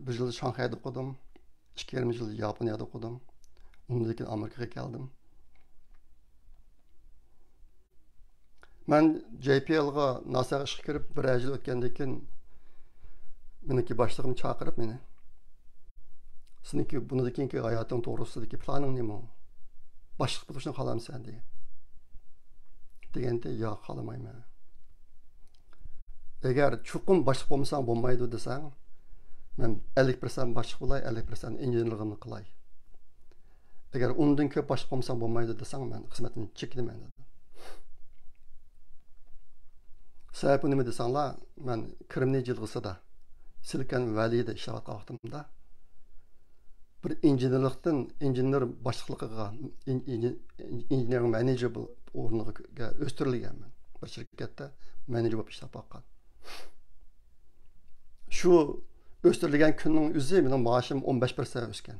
Bir yıl Şanghay'da okudum. 2,5 yıl Japonya'da okudum. Ondan keyin Amerika'ya geldim. Ben JPL'ga NASA'ga ishga kirib, bir yil o'tgandan keyin meniki boshlig'im chaqirib meni. Seninki bundan keyingi hayoting to'g'risidagi planing nima? Boshliq bo'lishni xohlamsan degan. Deganda yo'q, xohlamayman. Agar chuqur boshliq bo'lmasang bo'lmaydi desang, men 50% boshliq bo'lay, 50% injenerligimni qilay. Agar undan ko'p boshliq bo'lmasang bo'lmaydi desang, men xizmatni cheklamayman dedi. Sababi nima desanglar, men Krimniy jilg'isida Silikon Valley'da ishlayotgan vaqtimda bir injener boshliqligiga, injener manager o'rniga o'stirilganman. Bir shirkatda manager bo'lib ishlab boqqan. Shu o'stirilgan kunning o'zi mening maoshim 15% o'sgan.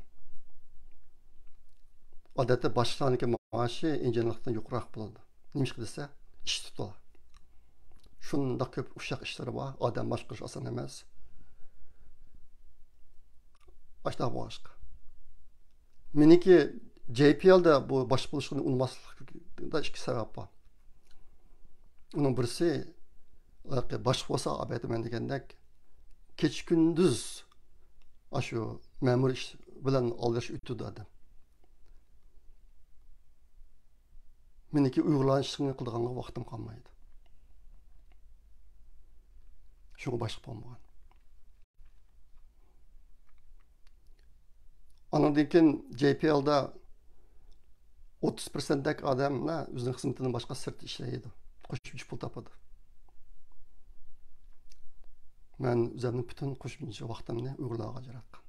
Odatda boshliqlarning maoshi injenerlikdan yuqoriroq bo'ladi. Nima desa, ish tutadi. Shundoq ko'p ushaq ishlari bor, odam boshqarish oson emas. Başta boşqa. Meniki JPL'da bu baş buluşunu unutmaslıkta iki sebep var. Onun birisi baş olsa abeytimen degandek keç gündüz aşu memur iş bilen algış ütüdü adam. Meniki uyg'lanishni qilganga vaqtim qolmaydi. Şunu başqa bo'lmagan. Ondan keyin JPL'da 30%'dek adamlar o'zining xizmatidan boshqa sirt ishlaydi. Qo'shimcha pul topadi. Men o'zimning butun qo'shimcha vaqtimni uyg'urlarga ajratdim.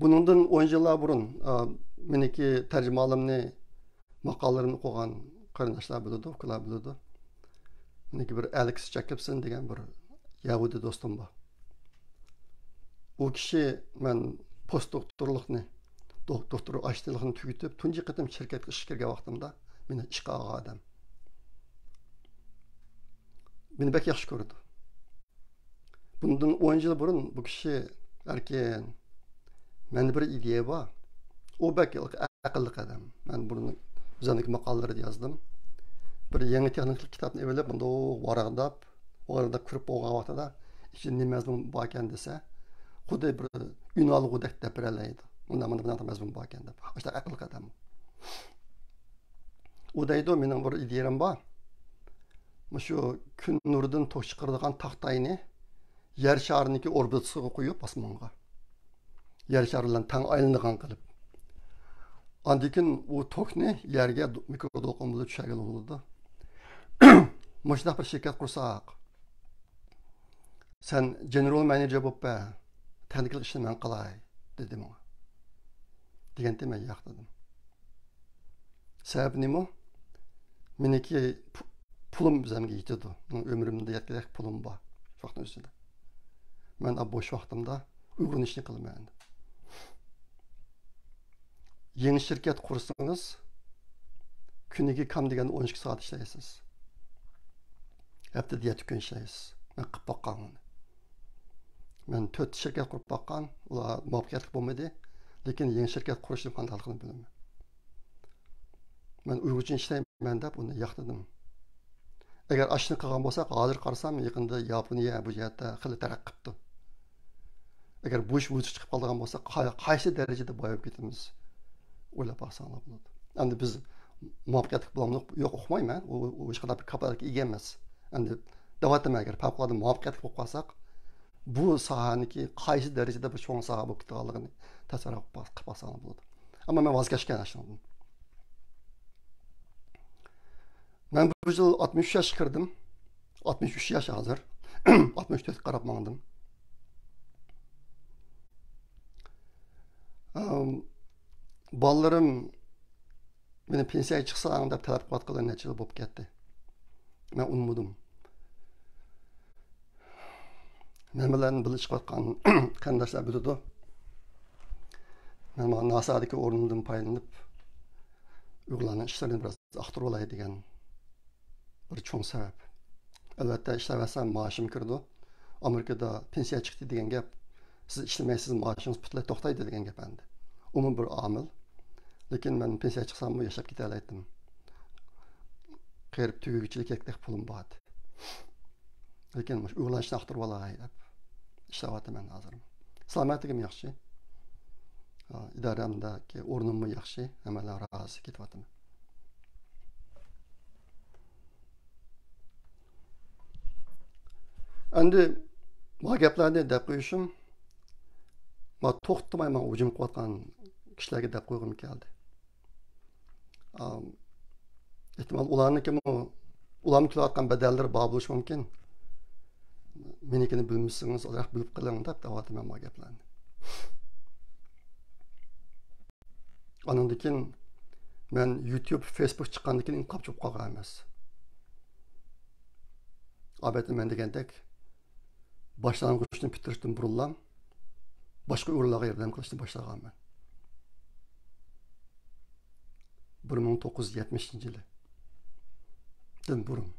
Bundan 10 yillar burun meniki tarjimalimni maqolalarimni qo'ygan qarindoshlar biladi, ukalar biladi. Meniki bir Alex Jacobson degan bir Yahudi do'stim bor. U kishi men postdoktorlikni, doktor ashtilikni tugatib, tunji qatim shirkatga ishga kirgan vaqtimda meni ishga olgan odam. Meni bek yaxshi ko'rdi. Bundan 10 yil burun bu kishi erken menda bir ideya bor. U bek aqlli odam. Men buni o'zimning maqolalarida yozdim. Bir yangi texnik kitobni olib, bunda varaqlab kirib bo'lgan vaqtida ichida nima mazmun bor ekan desa, xuddi bir unolg'udek deb beralaydi. Bundan mazmun bor ekan deb. Ashta aqlli odam. U deydi, mening bir ideyam bor. Shu kun nuridan to'q chiqaradigan taxtayni yer shariniki orbitasiga qo'yib osmonga. Yer shari bilan tang aylanadigan qilib. Andikin u tokni yerga mikrodolqon bilan tushirgan bo'ladi. Mashina bir shirkat qursak, sen general manager bo'lib ba, texnik ishni men qilay dedim ona. Deganda men yo'q dedim. Sababi nima? Meniki pulim bizimga yetadi. Ömrümde yetkidek pulum bor. Shu vaqtning o'zida. Men bo'sh vaqtimda uyg'un ishni qilmayman. Yeni şirket kursanız kuniga kam degan 12 soat ishlaysiz. Haftada 7 kun ishlaysiz. Men qilib boqqanman. Men 4 shirkat qurib boqqan, ular muvaffaqiyatli bo'lmadi, lekin yangi shirkat qurishni qandaligini bilaman. Men uyg'urcha ishlayman deb uni yoqtirdim. Agar ashni qilgan bo'lsak, hozir qarasam yaqinda Yaponiya bu yerda xil taraqqi qildi. Agar bu ish chiqib qolgan bo'lsa, qaysi darajada boyib ketamiz? O'ylab baxsanlar bo'ladi. Endi biz muvaffaqiyatli bo'lamiz, yo'q uqmayman. U hech qanday bir kapolatga ega emas. Endi davatım agar favqulodda muvaffaqiyatli bo'lib qolsak, bu sohaniki qaysi darajada bir cho'ng soha bo'lib ketganligini tasavvur qilib baxsanlar bo'ladi. Ammo men voz kechgan ashundan. Men bu yil 63 yoshga kirdim. 63 yosh hozir. 64 qarab mangdim. Ballarım meni pensiyaga chiqsam deb talab qilayotgan necha yil bo'lib ketdi. Men unutmadim. Men bilan birga chiqayotgan qarindoshlar biladi. Men NASA'daki ornumdan paylanıp uygulanan işlerini biraz aktarıp olay degan bir çoğun sebep. Elbette işlemezsem maaşım kirdi. Amerika'da pensiya çıktı degan gap. Siz işlemeysiz maaşınız butlay to'xtaydi degan gap endi. Umum bir amil. Lekin ben pensiya chiqsam bu yashab keta olmaydim. Qerib tugugchilik yakdek pulim bor. Lekin uyg'lanishni aktarib olay deb ishlayapman hozir. Salomatligim yaxshi. İdaramdagi o'rnim yaxshi, hammalar rozi ketyapman. Endi bu gaplarni deb qo'yishim, men to'xtamayman hujum qilayotgan kishilarga deb qo'ygim keldi. Ehtimal ularni qilayotgan badallar bor bo'lishi mumkin. Menikini bilmasangiz, ular bilib qiling deb deyapman bu gaplarni. Ondan keyin men YouTube, Facebook chiqqandan keyin inqilab chiqib qolgan emas. Albatta men degandek boshlang'ichni bitirishdan burunlam boshqa o'rinlarga yordam qilishni boshlaganman. 1970-yili. Dan burun.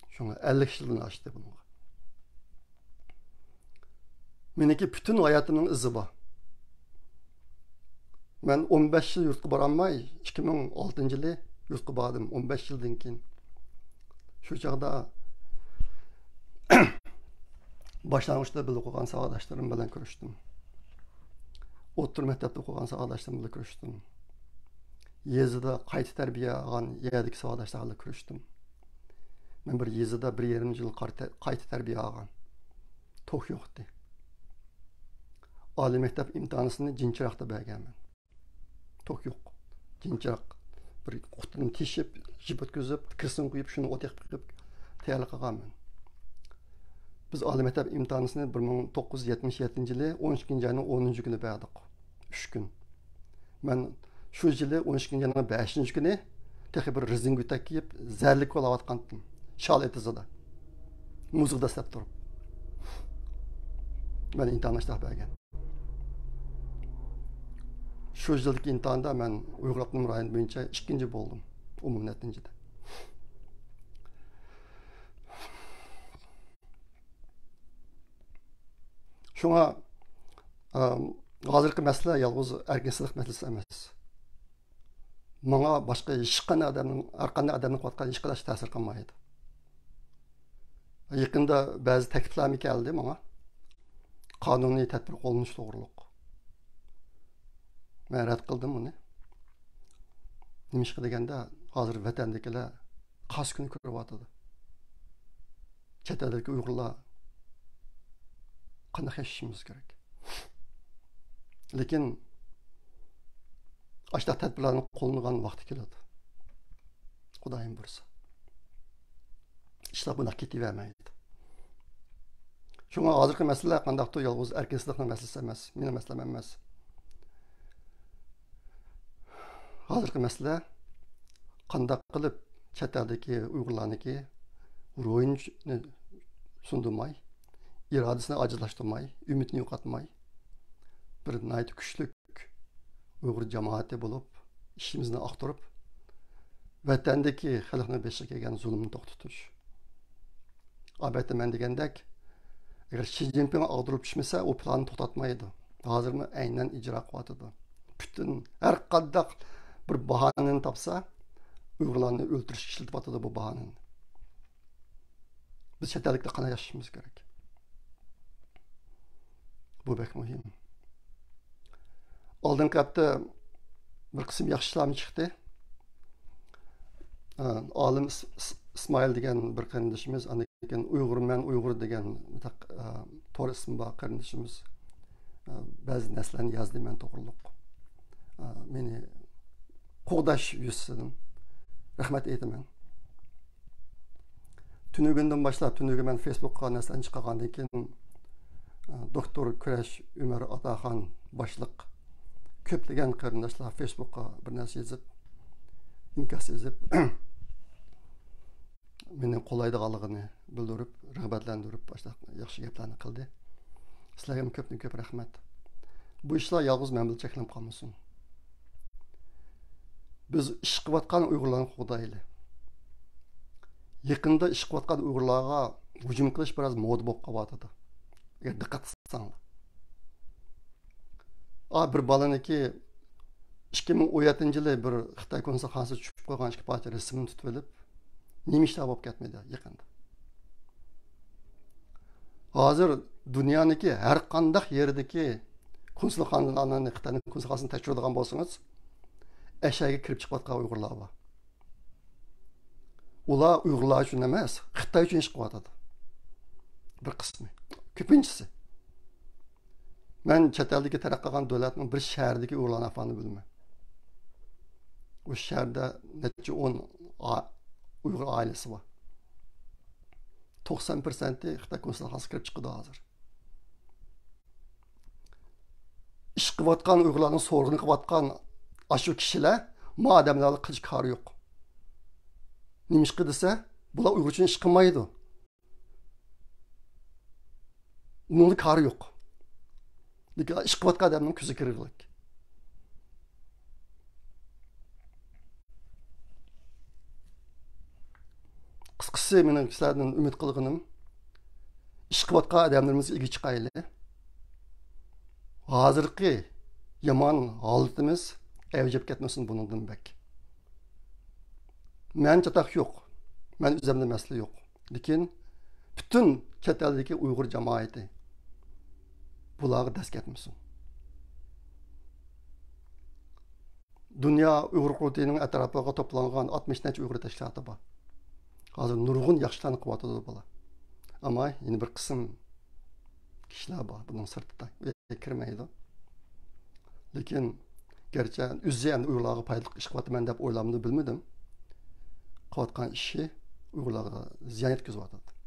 Şuna 50 yıldan aştı bunga. Meniki bütün hayatımın izi var. Ben 15 yıl yurtqa baramay 2006 yılı yurtqa bardım 15 yıldan keyin. Şu çağda başlangıçta bilib qo'ygan savodoshlarım bilan ko'rishdim. O'rta maktabda o'qigan savodoshlarım bilan ko'rishdim. Yezida qayta tarbiya olgan yerdagi savodoshlar bilan ko'rishdim. Men bir yezida 1,5 yil qayta tarbiya olgan. To'q yo'qdi. Oliy maktab imtihonini Jinchiroqda berganman. To'q yo'q. Jinchiroq bir qutini teshib, jip o'tkazib, kirsin qo'yib, shuni o'tib qilib tayyorlab qilganman. Biz oliy maktab imtihonini 1977-yili 12-oyning 10-kuni berdik. 3 kun. Men shu yili 12-oyning 5-kuni texi bir rezin gütak kiyib, zərlik olayotgandim. Şal etizida. Muzikda istab turib. Men imtihonni ishlab bergan. Shu yildagi imtihonda men Uyg'ur Abdunum rayoni bo'yicha 2-chi bo'ldim. Umum natijada. Şuna hozirgi masala yalnız erkinchilik masalasi emas. Menga boshqa hech qanday odamning qilayotgan ish qilish ta'sir qilmaydi. Yaqinda ba'zi takliflar keldi menga. Qonuniy tadbir qo'llanish to'g'riliq. Men rad qildim buni. Nimishqa deganda hozir vatandagilar qas kuni ko'ryapti. Chet eldagi Uyg'urlar qanday yashashimiz kerak. Lekin ashta tadbirlarni qo'llagan vaqti keladi. Xudoyim bo'lsa. İşte buna ketivermeydi. Şuna hozirgi masala qandaqdir yolg'iz erkinchilikning masalasi emas, mening masalam emas. Hozirgi masala qandaq qilib chet eldagi Uyg'urlarniki ruhini sundurmay, irodasini ajizlashtirmay, umidni yo'qotmay, bir nayt kuchlik Uyg'ur jamoati bo'lib, ishimizni aqtirib, vatandagi xalqning beshiga kelgan zulmni to'xtatish. Albatta men degandek, agar Xi Jinping ag'dirib tushmasa, o planni to'xtatmaydi. Hozirmi aynan ijro qilyapti. Bütün har qandaq bir bahanani topsa, Uyg'urlarni o'ldirish ishlatyapti bu bahanani. Biz chet ellikda qanday yashashimiz kerak? Bu bek muhim. Oldingi hafta bir qism yaxshi ishlar chiqdi. Olim İsmail degan bir qarindishimiz, anakin Uyg'ur degan to'g'ri ismi bor qarindishimiz ba'zi narsalarni yozdi men to'g'riliq. Meni qo'g'dash yuzidan rahmat aytaman. Tunugundan boshlab, tunuga men Facebookga narsalarni chiqargandan keyin doktor Kurash Umar Otaxon boshliq ko'plagan qarindoshlar Facebookga bir narsa yozib, inkas yozib mening qo'laydiganligini bildirib, rag'batlantirib, boshqa yaxshi gaplarni qildi. Sizlarga ko'pdan ko'p rahmat. Bu işler yalnız mən bilan cheklanib qolmasin. Biz ish qilayotgan Uyg'urlarni qo'dayli. Yaqinda ish qilayotgan Uyg'urlarga hujum qilish biroz moda bo'lib qolyotdi. Agar diqqat qilsanglar. Bir balaniki 2017-yili bir Xitoy konsulxonasi tushib qo'ygan ikki parcha rasmni tutib olib, nima ishlar bo'lib ketmadi yaqinda. Hozir dunyoniki har qanday yerdagi konsulxonalarni, Xitoyning konsulxonasini tekshiradigan bo'lsangiz, Eşeğe kirip çıkıyotgan Uyg'urlar var. Ular Uyg'urlar uchun emas, Xitoy uchun ish qilyotadi. Bir qismi. Ko'pinchisi. Men chet eldagi taraqqiy qilgan davlatning bir shahridagi Uyg'urlarning ahvolini bilmayman. O shaharda necha 10 Uyg'ur ailesi var. 90% Xitoy konsulxonasiga kirib chiqdi hozir. Ish qilayotgan Uyg'urlarning so'rg'ini qilayotgan aşu kişiler mademlerle kılıç karı yok. Neymiş dese bular Uygur için iş kılmaydı. Bunun karı yok. Dikkat iş kıvatka adamın küzü kırırlık. Kıskısı benim sizlerden ümit kılgınım. İş kıvatka adamlarımız ilgi çıkaylı. Hazırki yaman halatımız evcep ketmesin bunun bek. Men çatak yok. Men üzerinde mesele yok. Lakin bütün chet eldeki Uygur cemaati bularga dest ketmesin. Dünya Uygur Kurulu'nun etrafına toplangan 60 neçe Uygur teşkilatı var. Hazır nurgun yaxşılarını kıvatıdı bula. Ama yine bir kısım kişiler var bunun sırtında. Kirmeydi. Lakin gerçi üzüyen Uygurlarga paydalı iş kıvatımen dep oylamını bilmedim. Kıvatkan işi Uygurlarga ziyan yetkiziyotadi.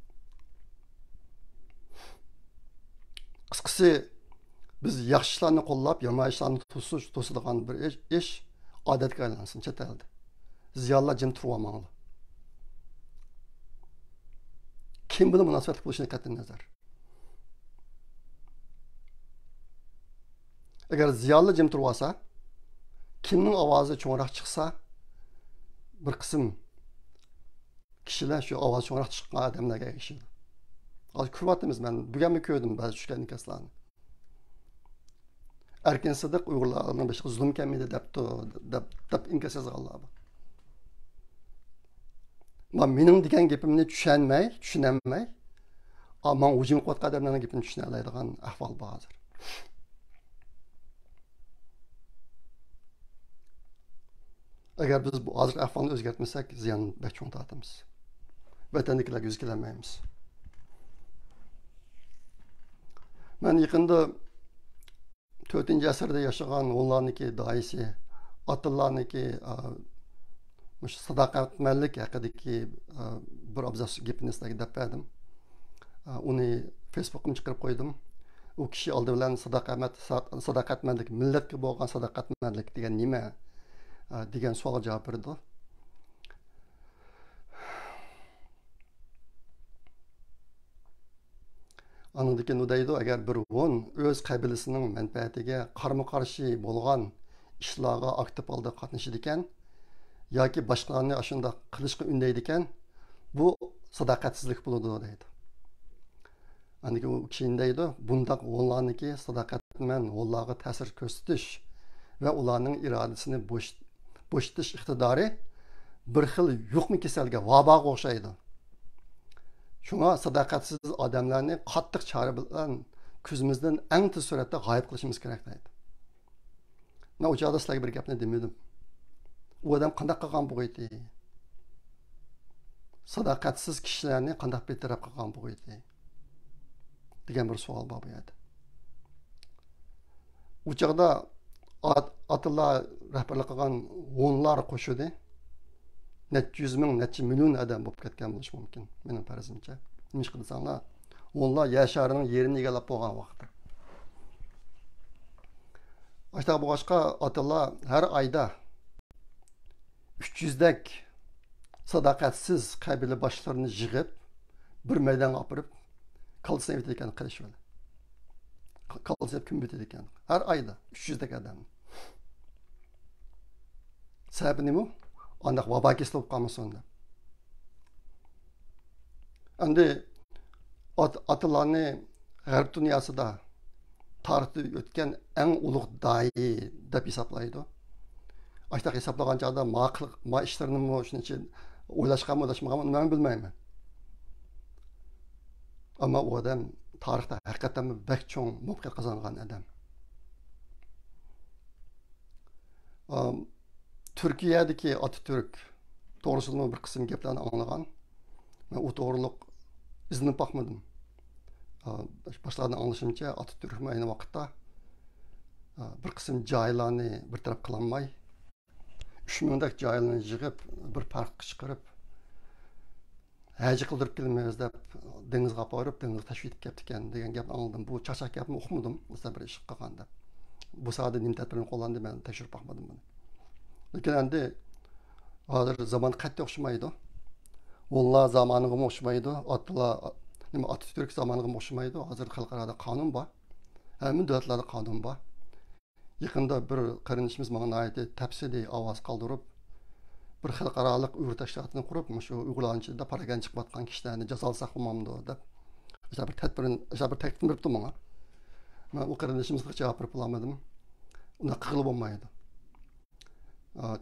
Kıskısı biz yaxşılarını qo'llab, yamayışlarını to'sadigan bir ish odatga aylansin chet elde. Ziyonlar jim turib olmanglar. Kim bilan munosabatli bo'lishini qat'iy nazar. Agar ziyonlar jim turib olsa, kimning ovozi cho'ngroq chiqsa, bir qism kishilar shu ovozi cho'ngroq chiqqan odamlarga ergashadi. Hozir ko'ryapmiz, men bugunmi ko'rdim ba'zi tushgan inkaslarni. Erkin Sıdık Uygurlarning boshqa zulm kamidi deb inkas yozganlar bor. Mening degan gapimni tushunolmay, ammo hujum qilayotgan odamlarning gapini tushuna oladigan ahvol bor hozir. Agar biz bu hozir ahvolni o'zgartmasak, ziyon bek cho'ng tortamiz. Vatandagilarga yuz kelolmaymiz. Men yaqinda 4. asırda yaşayan onlarniki daisi, atıllarniki sadaqatmenlik haqidagi bir abzas gapini sizlarga deb berdim. Uni Facebook'imga chiqarib qo'ydim. U kishi oldi bilan sadaqatmenlik, millatga bo'lgan sadaqatmenlik degan nima degan savolga javob berdi. Anındaki nudaydı, eğer bir on öz kabilesinin menfaatiga qarama-qarshi bo'lgan ishlarga aktiv holda qatnashadi ekan yoki boshqalarni ashunda qilishga undaydi ekan, bu sadoqatsizlik bo'ladi deydi. Andiki u kishi deydi, bundaq o'nlarniki sadoqatman o'nlarga ta'sir ko'rsatish va ularning irodasini bo'shatish iqtidori bir xil yuqma kasalga, vaboga o'xshaydi. Şuna sadakatsiz adamlarni qattiq chora bilan ko'zimizdan eng tez suratda g'oyib qilishimiz kerak deydi. Men o chog'da sizlarga bir gapni demedim. U odam qanday qilgan bo'g'aydi? Sadaqatsiz kishilarni qanday betaraf qilgan bo'g'aydi? degan bir savol bor bu yerda. U chog'da atıllar rahbarlik qilgan o'nlar qo'shidi. Neçə 100 min, neçə milyon adam bo'lib ketgan bo'lishi mumkin, mening farazimcha. Nima qilsanglar, onlar yer sharining yerini egallab bo'lgan vaqtda. Ashta boshqa atalar har oyda 300 dak sadoqatsiz qabila boshlarini yig'ib, bir maydonga olib, kalsini aytayotgan qilishadi. kalsayıp kim bitedi ekan. Her ayda 300 dek adam. Sebebi ne bu? Andaq vaba kesilip qalmasın da. Endi atılarını G'arb dünyasida tarixda o'tgan eng ulug' dayi deb hisoblaydi. Aştaq hesaplagan chaqda ma ishlarini shuncha o'ylashmaganmi men bilmayman. Ama o adam tarixda haqiqatan bek cho'ng muvaffaqiyat qozongan adam. Türkiye'deki Atatürk doğrusunda bir kısım gaplarni anglagan. Men o to'g'riliq izlanib bakmadım. Başlardan anlaşımca Atatürk aynı vakitte bir kısım joylarni bir taraf qilolmay 3000 dak joylarni yig'ib bir park chiqarib haji qildirib kelmaymiz deb dengizga borib dengizga tashib ketdi ekan degan gapni angladim. Bu charchak gapni o'qimadim. Mesela bir ish qilganda. Bu sohada nima tadbirini qo'llandi men tekshirib bakmadim buni. Lekin endi hozir zaman qattiq o'xshamaydi. Onlar zamanıga o'xshamaydi. Atatürk zamanıga o'xshamaydi. Hozir xalqaro qonun bor. Hamma davlatlarda qonun bor. Yaqında bir qarinishimiz menga aytdi, tafsiliy ovoz qoldirib bir xalqaroliq Uyg'ur tashkilotini qurib, shu Uyg'urlarning ichida paragan chiqib atgan kishilarni jazolasak bo'lmamdi deb. O'sha bir taklif beribdi menga. Men u qarinishimizga javob berib olmadim. Uni qilib bo'lmaydi.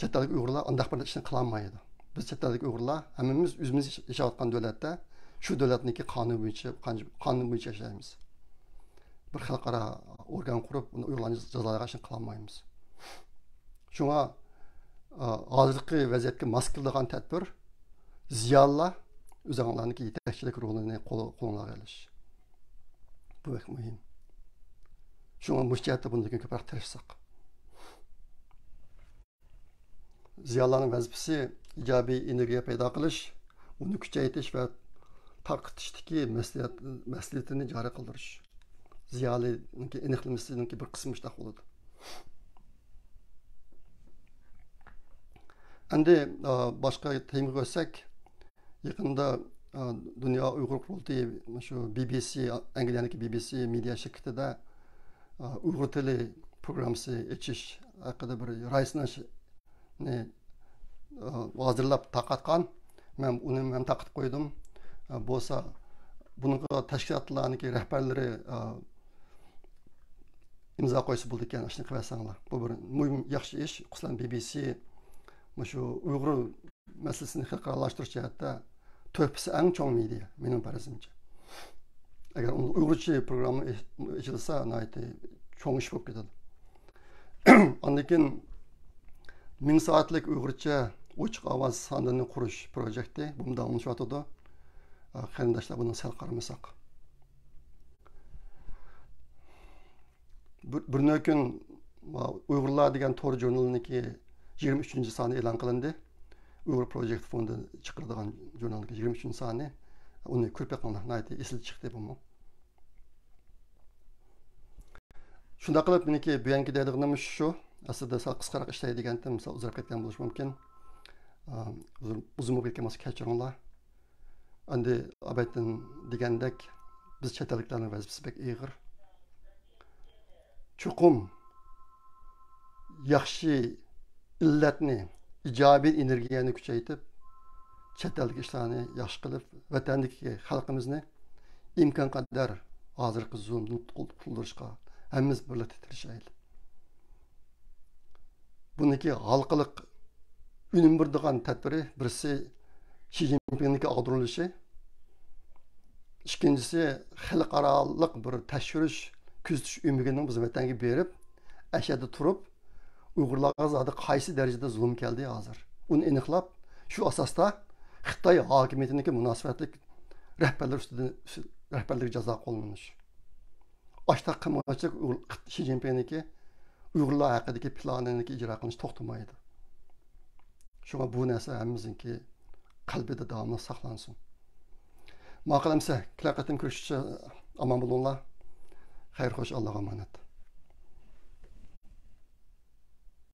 Chet ellik Uyg'urlar undaq bir ishni qila olmaydi. Biz chet ellik Uyg'urlar hammamiz o'zimiz yashayotgan davlatda shu davlatniki qonun bo'yicha yashaymiz. Bir xalqaro organ qurib, uni Uyg'urlarni jazolashni qila olmaymiz. Shunga hozirgi vaziyatga mos keladigan tadbir ziyonlar o'zinglarniki yetakchilik rolini qo'lga olish. Bu ham muhim. Shunga mushtiyatta bundan ko'proq tirishsak. Ziyonlarning vazifasi ijobiy energiya paydo qilish, uni kuchaytirish va tarqitishdagi mas'uliyatini joriy qildirish. Ziyolining aniqlamasının bir qismi shunaqa bo'ladi. Endi boshqa temaga o'tsak, yaqinda Dünya Uyg'ur qurultiyi shu BBC, Angliyaniki BBC media shirkatida Uyg'ur tili programmasi echish haqida bir raisni hozirlab taqatgan. Men uni taqib qo'ydim. Bo'lsa bunga tashkilotlarning rahbarlari imzo qo'ysa bo'ldi ekan, shuni qilsanglar. Bu bir muhim yaxshi ish. Xususan BBC shu Uyg'ur masalasini xalqaralashtirish jihatda to'pisi eng cho'ng media, mening farazimcha. Agar uni Uyg'urcha programma ichilsa, cho'ng ish bo'lib ketadi. Ondan keyin 1000 soatlik Uyg'urcha ochiq ovoz sonini qurish projekti bunda davomlashyotdi. Qarindoshlar buni sal qaramasak. Bir kun Uyg'urlar degan to'r jurnalniki 23. soni e'lon qilindi. Uyg'ur Project fondi chiqaradigan jurnalniki 23. soni. Uni ko'rib qo'yganlar esil chiqdi bu. Shunda qilib meniki bu yangi deydiganim shu. Aslida sal qisqaroq ishlaydigandim, misol uzrab ketgan bo'lish mumkin. Uzun bo'lib ketgan bo'lsa kechiringlar. Endi abaytdan degandek biz chet elliklarning vazifasi bek ig'ir. Chuqum yaxshi illatni, ijobiy energiyani kuchaytirib, chet ellik ishlarni yaxshi qilib, vatandagi xalqimizni imkon qadar hozirgi zulmni qoldirishga hammamiz birlikda tirishaylik. Buniki halqılık ünüm birdigan tədbiri birisi Xi Jinping'niki ağdırılışı, ikincisi xalqaralıq bir təşviriş, küzütüş ümiginin bizim vətəngi berib, əşədə turub, Uyğurlarga zadı qaysı dərəcədə zulüm gəldi hazır. Onu eniqlab, şu asasda Xitay hakimiyyətindeki münasibətlik rəhbərlik cəza qolunmuş. Aştaq qımaqçıq Xi Jinping'niki Uyg'urlar haqidagi planini ijro qilish to'xtamaydi. Shunga bu narsa hammamizning qalbida davomli saqlansin. Ma'qulamsa, kelaqatim ko'rishcha omon bo'linglar. Xayr xo'sh, Allohga omonat.